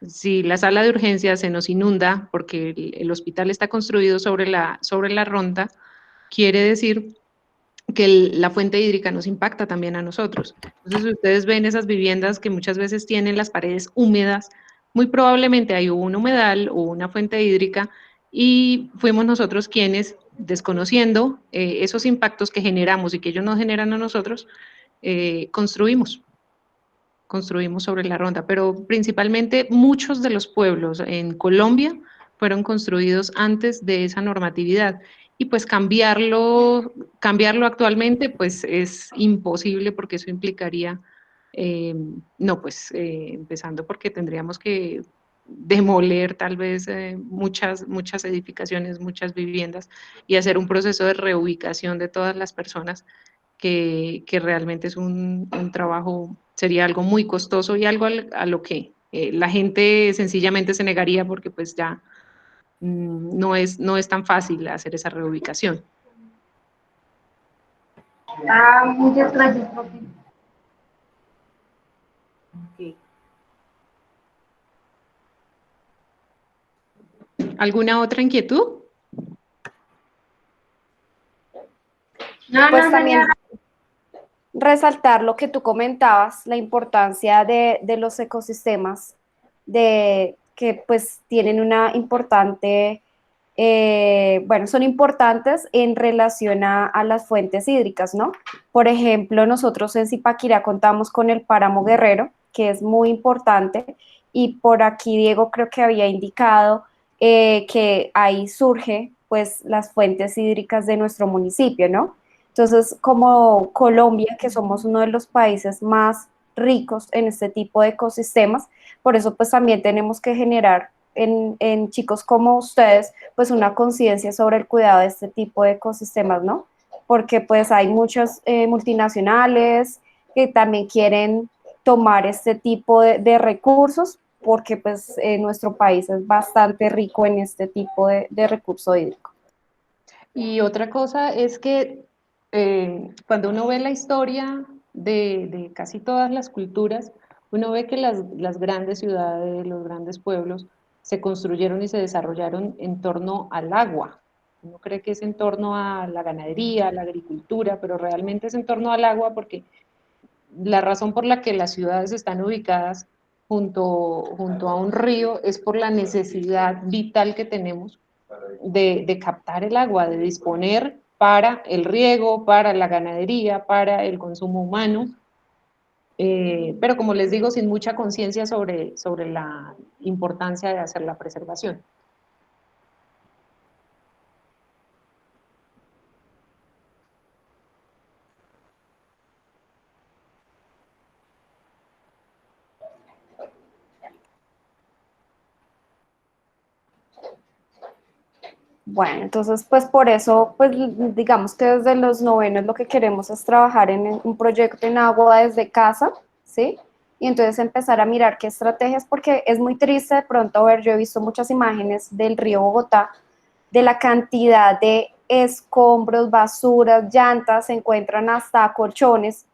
Si la sala de urgencias se nos inunda porque el hospital está construido sobre la ronda, quiere decir que la fuente hídrica nos impacta también a nosotros. Entonces, si ustedes ven esas viviendas que muchas veces tienen las paredes húmedas, muy probablemente hay un humedal o una fuente hídrica y fuimos nosotros quienes, desconociendo esos impactos que generamos y que ellos nos generan a nosotros, construimos sobre la ronda, pero principalmente muchos de los pueblos en Colombia fueron construidos antes de esa normatividad y pues cambiarlo actualmente pues es imposible porque eso implicaría, no pues empezando porque tendríamos que demoler tal vez muchas edificaciones, muchas viviendas y hacer un proceso de reubicación de todas las personas que realmente es un trabajo, sería algo muy costoso y algo a lo que la gente sencillamente se negaría porque pues ya no es tan fácil hacer esa reubicación. Muchas gracias, profe. Ok. ¿Alguna otra inquietud? No, Pues no, también señora. resaltar lo que tú comentabas, la importancia de los ecosistemas, de que pues tienen una importante, bueno, son importantes en relación a las fuentes hídricas, ¿no? Por ejemplo, nosotros en Zipaquirá contamos con el páramo Guerrero, que es muy importante, y por aquí Diego creo que había indicado que ahí surge pues las fuentes hídricas de nuestro municipio, ¿no? Entonces, como Colombia, que somos uno de los países más ricos en este tipo de ecosistemas, por eso pues también tenemos que generar en chicos como ustedes pues una conciencia sobre el cuidado de este tipo de ecosistemas, ¿no? Porque pues hay muchas multinacionales que también quieren tomar este tipo de recursos porque pues nuestro país es bastante rico en este tipo de recurso hídrico. Y otra cosa es que cuando uno ve la historia de casi todas las culturas, uno ve que las grandes ciudades, los grandes pueblos, se construyeron y se desarrollaron en torno al agua. Uno cree que es en torno a la ganadería, a la agricultura, pero realmente es en torno al agua porque la razón por la que las ciudades están ubicadas junto a un río es por la necesidad vital que tenemos de captar el agua, de disponer para el riego, para la ganadería, para el consumo humano, pero como les digo, sin mucha conciencia sobre la importancia de hacer la preservación. Bueno, entonces pues por eso, pues digamos que desde los novenos lo que queremos es trabajar en un proyecto en agua desde casa, ¿sí? Y entonces empezar a mirar qué estrategias, porque es muy triste de pronto ver, yo he visto muchas imágenes del río Bogotá, de la cantidad de escombros, basuras, llantas, se encuentran hasta colchones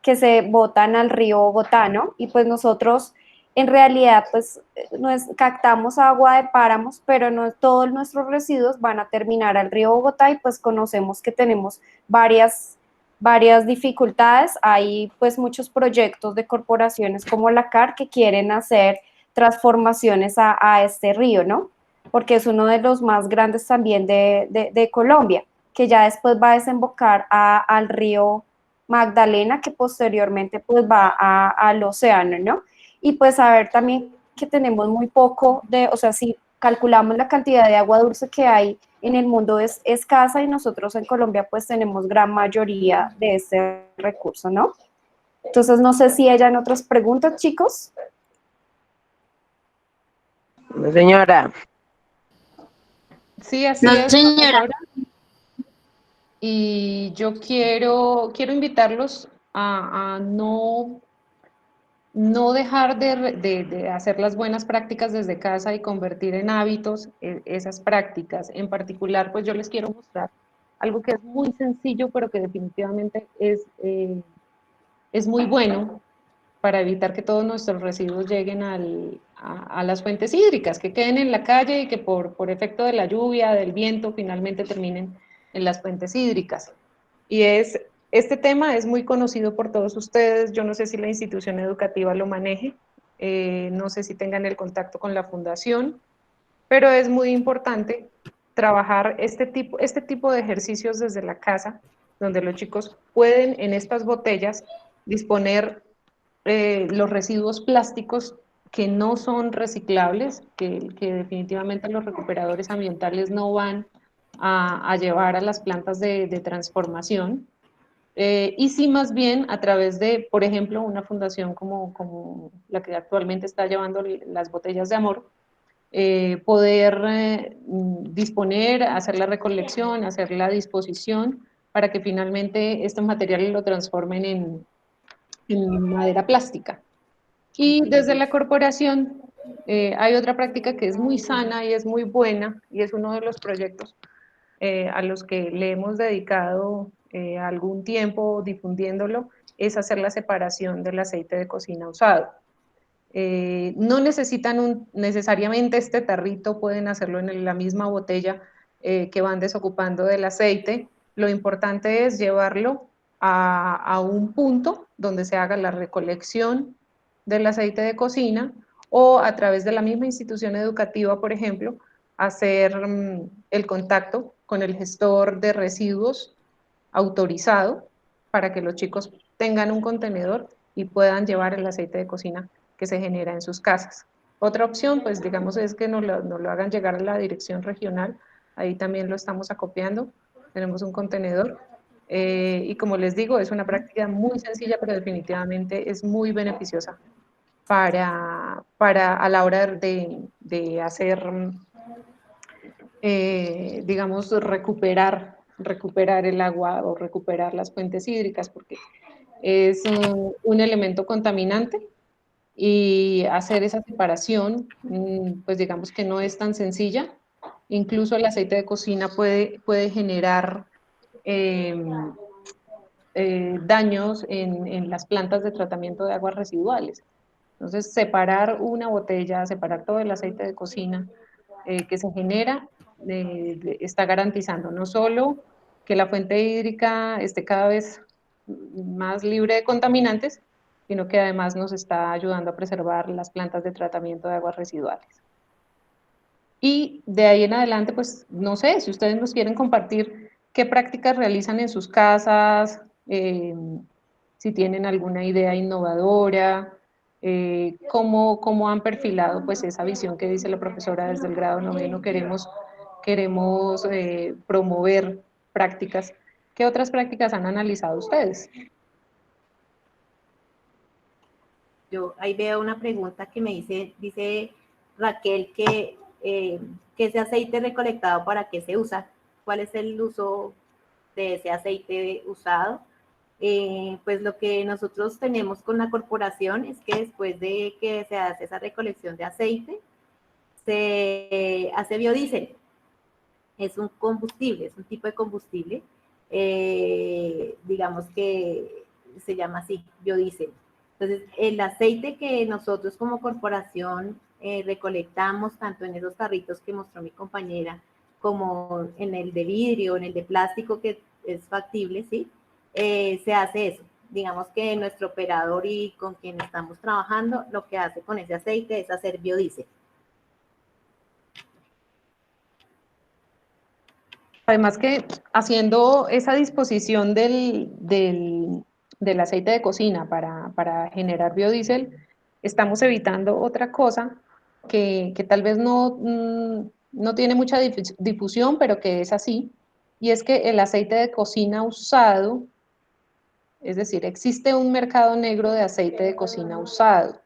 que se botan al río Bogotá, ¿no? Y pues nosotros en realidad pues captamos agua de páramos, pero no todos nuestros residuos van a terminar al río Bogotá y pues conocemos que tenemos varias dificultades. Hay pues muchos proyectos de corporaciones como la CAR que quieren hacer transformaciones a este río, ¿no? Porque es uno de los más grandes también de Colombia, que ya después va a desembocar al río Magdalena, que posteriormente pues va al océano, ¿no? Y pues saber también que tenemos muy poco o sea, si calculamos la cantidad de agua dulce que hay en el mundo es escasa y nosotros en Colombia pues tenemos gran mayoría de este recurso, ¿no? Entonces no sé si hayan otras preguntas, chicos. Señora, Sí, así No, es, señora. profesora. Y yo quiero invitarlos a no dejar de hacer las buenas prácticas desde casa y convertir en hábitos esas prácticas. En particular, pues yo les quiero mostrar algo que es muy sencillo, pero que definitivamente es muy bueno para evitar que todos nuestros residuos lleguen a las fuentes hídricas, que queden en la calle y que por efecto de la lluvia, del viento, finalmente terminen en las fuentes hídricas. Y este tema es muy conocido por todos ustedes, yo no sé si la institución educativa lo maneje, no sé si tengan el contacto con la fundación, pero es muy importante trabajar este tipo de ejercicios desde la casa, donde los chicos pueden en estas botellas disponer los residuos plásticos que no son reciclables, que definitivamente los recuperadores ambientales no van a llevar a las plantas de transformación, y sí más bien a través de, por ejemplo, una fundación como la que actualmente está llevando las botellas de amor, poder disponer, hacer la recolección, hacer la disposición para que finalmente estos materiales lo transformen en madera plástica. Y desde la corporación hay otra práctica que es muy sana y es muy buena y es uno de los proyectos a los que le hemos dedicado algún tiempo difundiéndolo, es hacer la separación del aceite de cocina usado. No necesitan necesariamente este tarrito, pueden hacerlo en la misma botella que van desocupando del aceite. Lo importante es llevarlo a un punto donde se haga la recolección del aceite de cocina o a través de la misma institución educativa, por ejemplo, hacer el contacto con el gestor de residuos autorizado para que los chicos tengan un contenedor y puedan llevar el aceite de cocina que se genera en sus casas. Otra opción, pues digamos, es que nos lo hagan llegar a la dirección regional, ahí también lo estamos acopiando, tenemos un contenedor, y como les digo, es una práctica muy sencilla, pero definitivamente es muy beneficiosa para a la hora de hacer, digamos, recuperar el agua o recuperar las fuentes hídricas, porque es un elemento contaminante y hacer esa separación, pues digamos que no es tan sencilla. Incluso el aceite de cocina puede generar daños en las plantas de tratamiento de aguas residuales. Entonces, separar una botella, separar todo el aceite de cocina que se genera, está garantizando no solo que la fuente hídrica esté cada vez más libre de contaminantes, sino que además nos está ayudando a preservar las plantas de tratamiento de aguas residuales. Y de ahí en adelante, pues no sé, si ustedes nos quieren compartir qué prácticas realizan en sus casas, si tienen alguna idea innovadora, cómo han perfilado pues esa visión que dice la profesora desde el grado noveno, queremos promover prácticas. ¿Qué otras prácticas han analizado ustedes? Yo ahí veo una pregunta que me dice Raquel que ese aceite recolectado, ¿para qué se usa? ¿Cuál es el uso de ese aceite usado? Pues lo que nosotros tenemos con la corporación es que después de que se hace esa recolección de aceite, se hace biodiesel. Es un combustible, es un tipo de combustible, digamos que se llama así, biodiesel. Entonces, el aceite que nosotros como corporación recolectamos, tanto en esos tarritos que mostró mi compañera, como en el de vidrio, en el de plástico que es factible, ¿sí? Se hace eso. Digamos que nuestro operador y con quien estamos trabajando, lo que hace con ese aceite es hacer biodiesel. Además que haciendo esa disposición del aceite de cocina para generar biodiesel, estamos evitando otra cosa que tal vez no tiene mucha difusión, pero que es así, y es que el aceite de cocina usado, es decir, existe un mercado negro de aceite de cocina usado.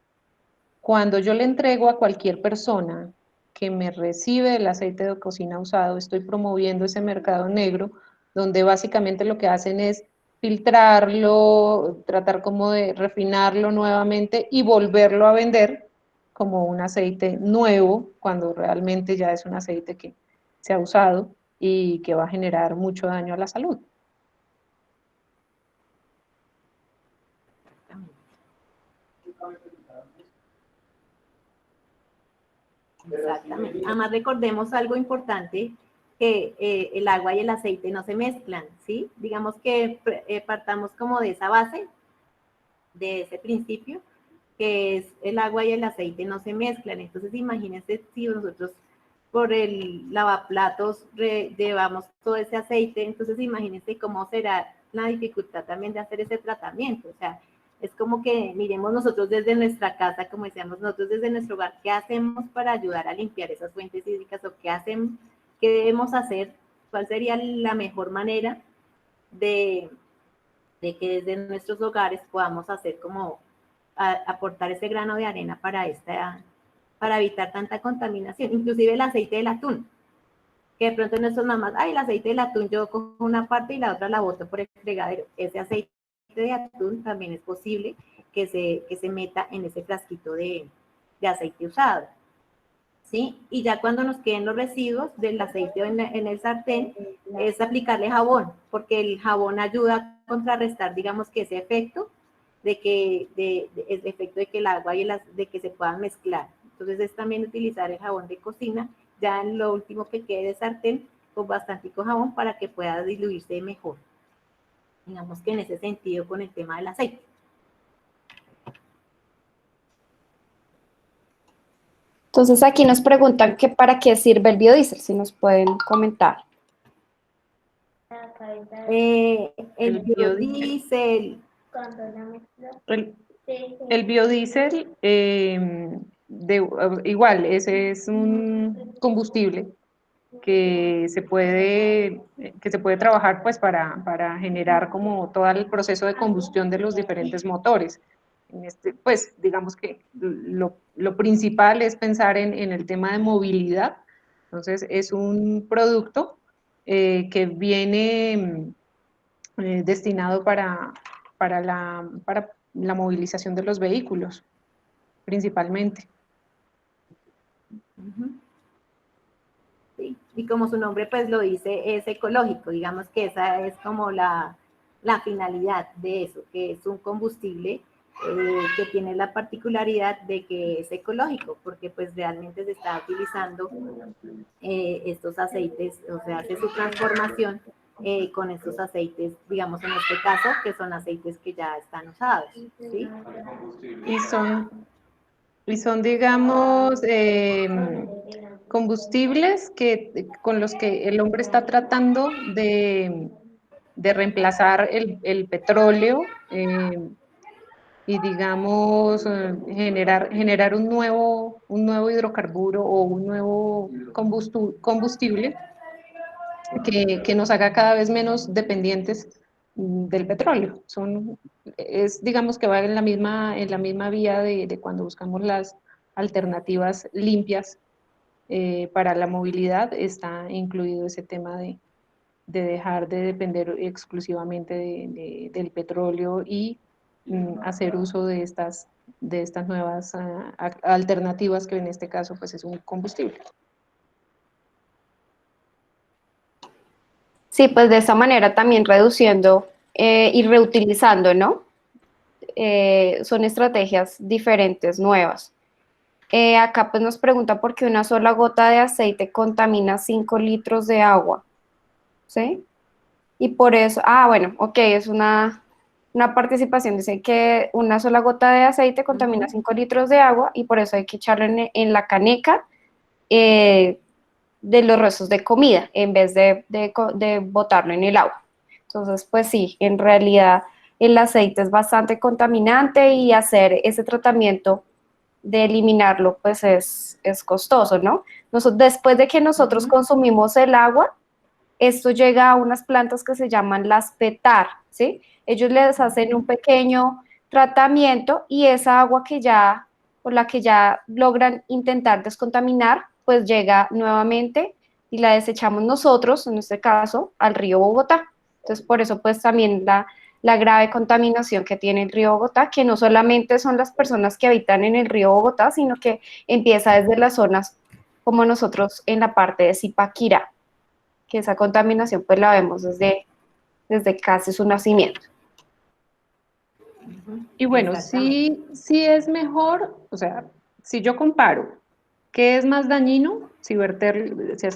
Cuando yo le entrego a cualquier persona que me recibe el aceite de cocina usado, estoy promoviendo ese mercado negro, donde básicamente lo que hacen es filtrarlo, tratar como de refinarlo nuevamente y volverlo a vender como un aceite nuevo, cuando realmente ya es un aceite que se ha usado y que va a generar mucho daño a la salud. Exactamente. Además, recordemos algo importante, que el agua y el aceite no se mezclan, ¿sí? Digamos que partamos como de esa base, de ese principio, que es el agua y el aceite no se mezclan. Entonces, imagínense si nosotros por el lavaplatos llevamos todo ese aceite, entonces imagínense cómo será la dificultad también de hacer ese tratamiento. O sea, es como que miremos nosotros desde nuestra casa, como decíamos nosotros desde nuestro hogar, ¿qué hacemos para ayudar a limpiar esas fuentes hídricas? ¿O qué hacemos, qué debemos hacer? ¿Cuál sería la mejor manera de que desde nuestros hogares podamos hacer como aportar ese grano de arena para evitar tanta contaminación? Inclusive el aceite del atún, que de pronto nuestras mamás, ay, el aceite del atún, yo cojo una parte y la otra la boto por el fregadero. Ese aceite de atún también es posible que se meta en ese frasquito de aceite usado, ¿sí? Y ya cuando nos queden los residuos del aceite en el sartén, es aplicarle jabón, porque el jabón ayuda a contrarrestar, digamos, que ese efecto de que, el efecto de que el agua y de que se puedan mezclar. Entonces es también utilizar el jabón de cocina, ya en lo último que quede de sartén, con bastante jabón para que pueda diluirse mejor. Digamos que en ese sentido con el tema del aceite. Entonces aquí nos preguntan que para qué sirve el biodiesel, si nos pueden comentar. El biodiesel. El biodiesel, igual, ese es un combustible que se puede trabajar pues para generar como todo el proceso de combustión de los diferentes motores. Pues digamos que lo principal es pensar en el tema de movilidad. Entonces es un producto que viene destinado para la movilización de los vehículos, principalmente. Sí, y como su nombre pues lo dice, es ecológico, digamos que esa es como la finalidad de eso, que es un combustible que tiene la particularidad de que es ecológico, porque pues realmente se está utilizando estos aceites, o sea, hace su transformación con estos aceites, digamos en este caso, que son aceites que ya están usados, ¿sí? Y son digamos, combustibles con los que el hombre está tratando de reemplazar el petróleo y digamos generar un nuevo hidrocarburo o un nuevo combustible que nos haga cada vez menos dependientes del petróleo. Digamos que va en la misma vía de cuando buscamos las alternativas limpias para la movilidad, está incluido ese tema de dejar de depender exclusivamente del petróleo y hacer uso de estas nuevas alternativas, que en este caso pues es un combustible. Sí, pues de esa manera también reduciendo y reutilizando, ¿no? Son estrategias diferentes, nuevas. Acá pues nos pregunta por qué una sola gota de aceite contamina 5 litros de agua, ¿sí? Y por eso, bueno, ok, es una participación, dice que una sola gota de aceite contamina 5 litros de agua y por eso hay que echarlo en la caneca de los restos de comida en vez de botarlo en el agua. Entonces, pues sí, en realidad el aceite es bastante contaminante y hacer ese tratamiento de eliminarlo, pues es costoso, ¿no? Después de que nosotros consumimos el agua, esto llega a unas plantas que se llaman las PETAR, ¿sí? Ellos les hacen un pequeño tratamiento y esa agua que ya, por la que ya logran intentar descontaminar, pues llega nuevamente y la desechamos nosotros, en este caso, al río Bogotá. Entonces, por eso, pues también la grave contaminación que tiene el río Bogotá, que no solamente son las personas que habitan en el río Bogotá, sino que empieza desde las zonas como nosotros en la parte de Zipaquirá, que esa contaminación pues la vemos desde casi su nacimiento. Y bueno, sí es mejor, o sea, si yo comparo, ¿qué es más dañino? Si hacer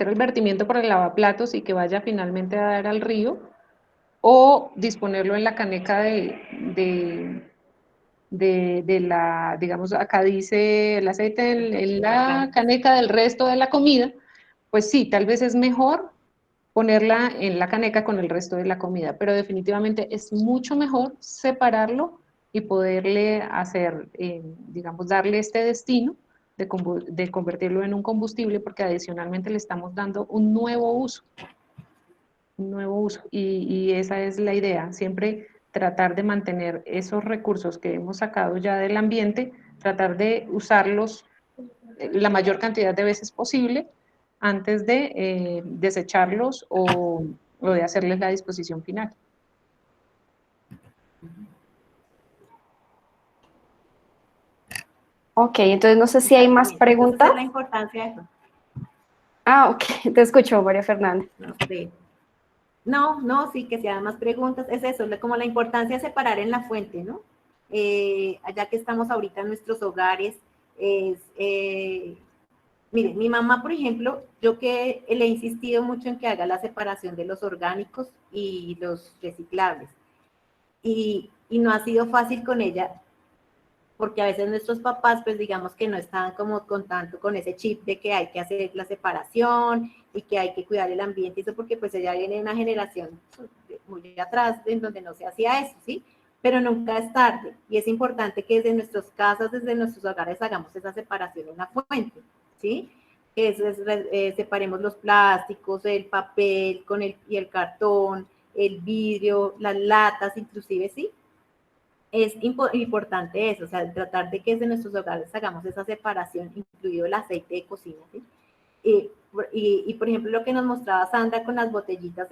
el vertimiento por el lavaplatos y que vaya finalmente a dar al río, o disponerlo en la caneca de la, digamos, acá dice el aceite en la caneca del resto de la comida, pues sí, tal vez es mejor ponerla en la caneca con el resto de la comida, pero definitivamente es mucho mejor separarlo y poderle hacer, digamos, darle este destino de convertirlo en un combustible, porque adicionalmente le estamos dando un nuevo uso. Y esa es la idea, siempre tratar de mantener esos recursos que hemos sacado ya del ambiente, tratar de usarlos la mayor cantidad de veces posible antes de desecharlos o de hacerles la disposición final. Ok, entonces no sé si hay más preguntas. Entonces, es la importancia de eso. Ah, ok, te escucho, María Fernanda. No sé. No, sí, que se hagan más preguntas. Es eso, como la importancia de separar en la fuente, ¿no? Allá que estamos ahorita en nuestros hogares, mire, mi mamá, por ejemplo, yo que le he insistido mucho en que haga la separación de los orgánicos y los reciclables. Y no ha sido fácil con ella, porque a veces nuestros papás, pues digamos que no están como con tanto con ese chip de que hay que hacer la separación y que hay que cuidar el ambiente, y eso porque pues ella viene de una generación muy atrás en donde no se hacía eso, ¿sí? Pero nunca es tarde, y es importante que desde nuestras casas, desde nuestros hogares hagamos esa separación en la fuente, ¿sí? Que eso es, separemos los plásticos, el papel y el cartón, el vidrio, las latas inclusive, ¿sí? Es importante eso, o sea, tratar de que desde nuestros hogares hagamos esa separación, incluido el aceite de cocina, ¿sí? Y por ejemplo, lo que nos mostraba Sandra con las botellitas,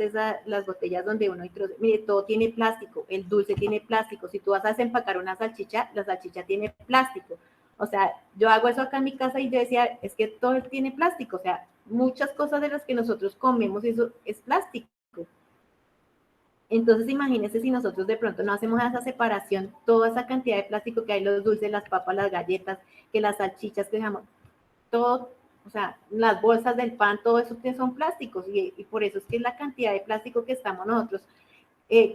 las botellas donde uno introduce, mire, todo tiene plástico, el dulce tiene plástico, si tú vas a desempacar una salchicha, la salchicha tiene plástico, o sea, yo hago eso acá en mi casa y yo decía, es que todo tiene plástico, o sea, muchas cosas de las que nosotros comemos, eso es plástico. Entonces, imagínense si nosotros de pronto no hacemos esa separación, toda esa cantidad de plástico que hay, los dulces, las papas, las galletas, que las salchichas, que dejamos, todo, o sea, las bolsas del pan, todo eso que son plásticos, y por eso es que es la cantidad de plástico que estamos nosotros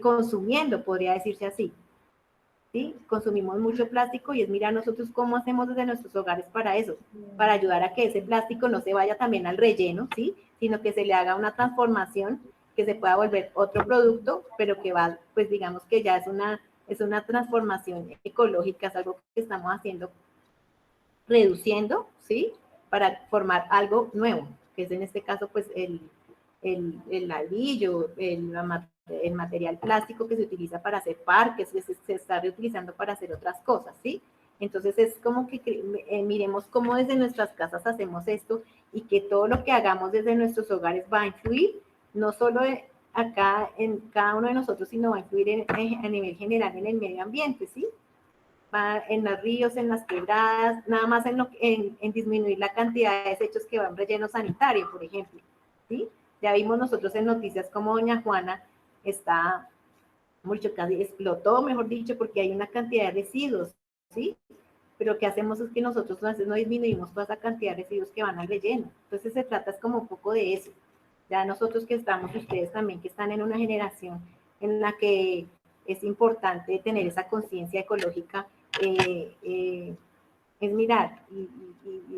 consumiendo, podría decirse así. ¿Sí? Consumimos mucho plástico y es mirar nosotros cómo hacemos desde nuestros hogares para eso, para ayudar a que ese plástico no se vaya también al relleno, ¿sí? Sino que se le haga una transformación, que se pueda volver otro producto, pero que va, pues digamos que ya es una transformación ecológica, es algo que estamos haciendo, reduciendo, ¿sí? Para formar algo nuevo, que es en este caso, pues el ladrillo, el material plástico que se utiliza para hacer parques, se está reutilizando para hacer otras cosas, ¿sí? Entonces es como que miremos cómo desde nuestras casas hacemos esto y que todo lo que hagamos desde nuestros hogares va a influir, no solo acá en cada uno de nosotros, sino va a influir a nivel general en el medio ambiente, ¿sí? Va en los ríos, en las quebradas, nada más en disminuir la cantidad de desechos que van relleno sanitario, por ejemplo, ¿sí? Ya vimos nosotros en noticias como doña Juana está mucho, casi explotó, mejor dicho, porque hay una cantidad de residuos, ¿sí? Pero ¿qué hacemos? Es que nosotros a veces no disminuimos toda esa cantidad de residuos que van al relleno. Entonces se trata es como un poco de eso. Ya nosotros que estamos, ustedes también que están en una generación en la que es importante tener esa conciencia ecológica, es mirar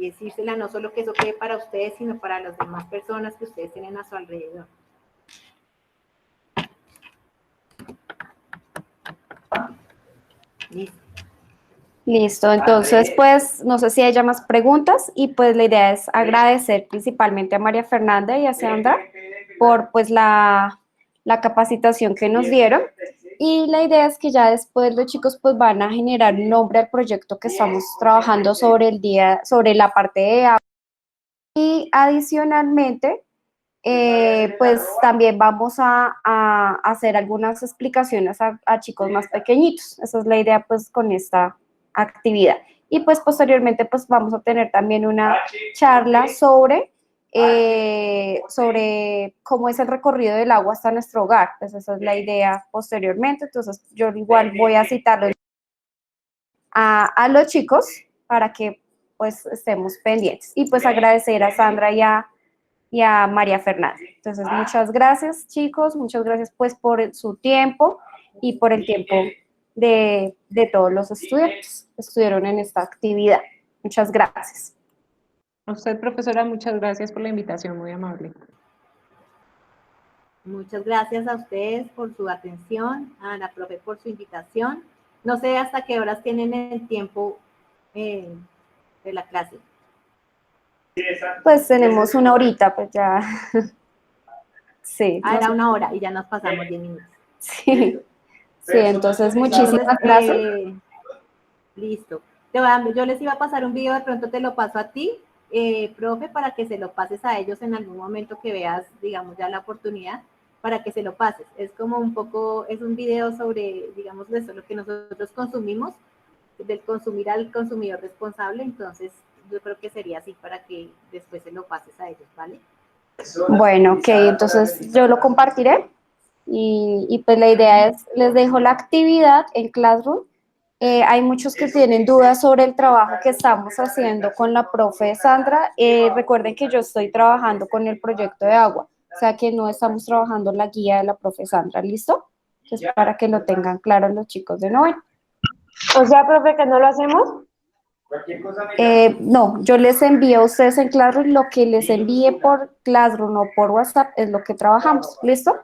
y decírsela no solo que eso quede para ustedes, sino para las demás personas que ustedes tienen a su alrededor. Listo. Listo, entonces pues no sé si haya más preguntas y pues la idea es agradecer principalmente a María Fernanda y a Sandra por pues la capacitación que nos dieron y la idea es que ya después los chicos pues van a generar un nombre al proyecto que estamos trabajando sobre la parte de agua y adicionalmente pues también vamos a hacer algunas explicaciones a chicos más pequeñitos. Esa es la idea pues con esta actividad. Y pues posteriormente pues vamos a tener también una charla sobre cómo es el recorrido del agua hasta nuestro hogar. Pues esa es la idea posteriormente. Entonces yo igual voy a citarlo a los chicos para que pues estemos pendientes. Y pues agradecer a Sandra y a María Fernanda. Entonces, muchas gracias, chicos, muchas gracias pues por su tiempo y por el tiempo de todos los estudiantes que estuvieron en esta actividad. Muchas gracias. A usted, profesora, muchas gracias por la invitación, muy amable. Muchas gracias a ustedes por su atención, a la profe por su invitación. No sé hasta qué horas tienen el tiempo de la clase. Pues tenemos una horita, pues ya. Sí. Ah, era una hora y ya nos pasamos 10 minutos. Sí, sí, entonces muchísimas gracias. Listo. Yo les iba a pasar un video, de pronto te lo paso a ti, profe, para que se lo pases a ellos en algún momento que veas, digamos, ya la oportunidad, para que se lo pases. Es como un poco, es un video sobre, digamos, eso, lo que nosotros consumimos, del consumir al consumidor responsable, entonces yo creo que sería así para que después se lo pases a ellos, ¿vale? Bueno, ok, entonces yo lo compartiré y pues la idea es, les dejo la actividad en Classroom. Hay muchos que tienen dudas sobre el trabajo que estamos haciendo con la profe Sandra. Recuerden que yo estoy trabajando con el proyecto de agua, o sea que no estamos trabajando la guía de la profe Sandra, ¿listo? Entonces, para que lo tengan claro los chicos de noveno. O sea, profe, que no lo hacemos. No, yo les envío a ustedes en Classroom lo que les envíe por Classroom o por WhatsApp es lo que trabajamos, ¿listo?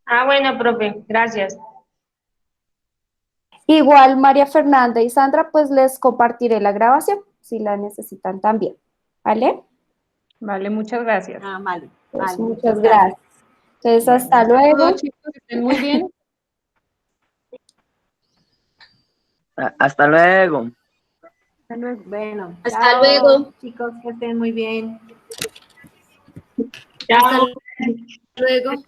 Ah, bueno, profe, gracias. Igual María Fernanda y Sandra, pues les compartiré la grabación si la necesitan también, ¿vale? Vale, muchas gracias. Ah, vale. Pues Vale, muchas gracias. Entonces, hasta luego. Todos, chicos, que estén muy bien. Hasta luego. Hasta luego. Bueno, Hasta chao, luego. chicos, que estén muy bien. Chao. Hasta luego.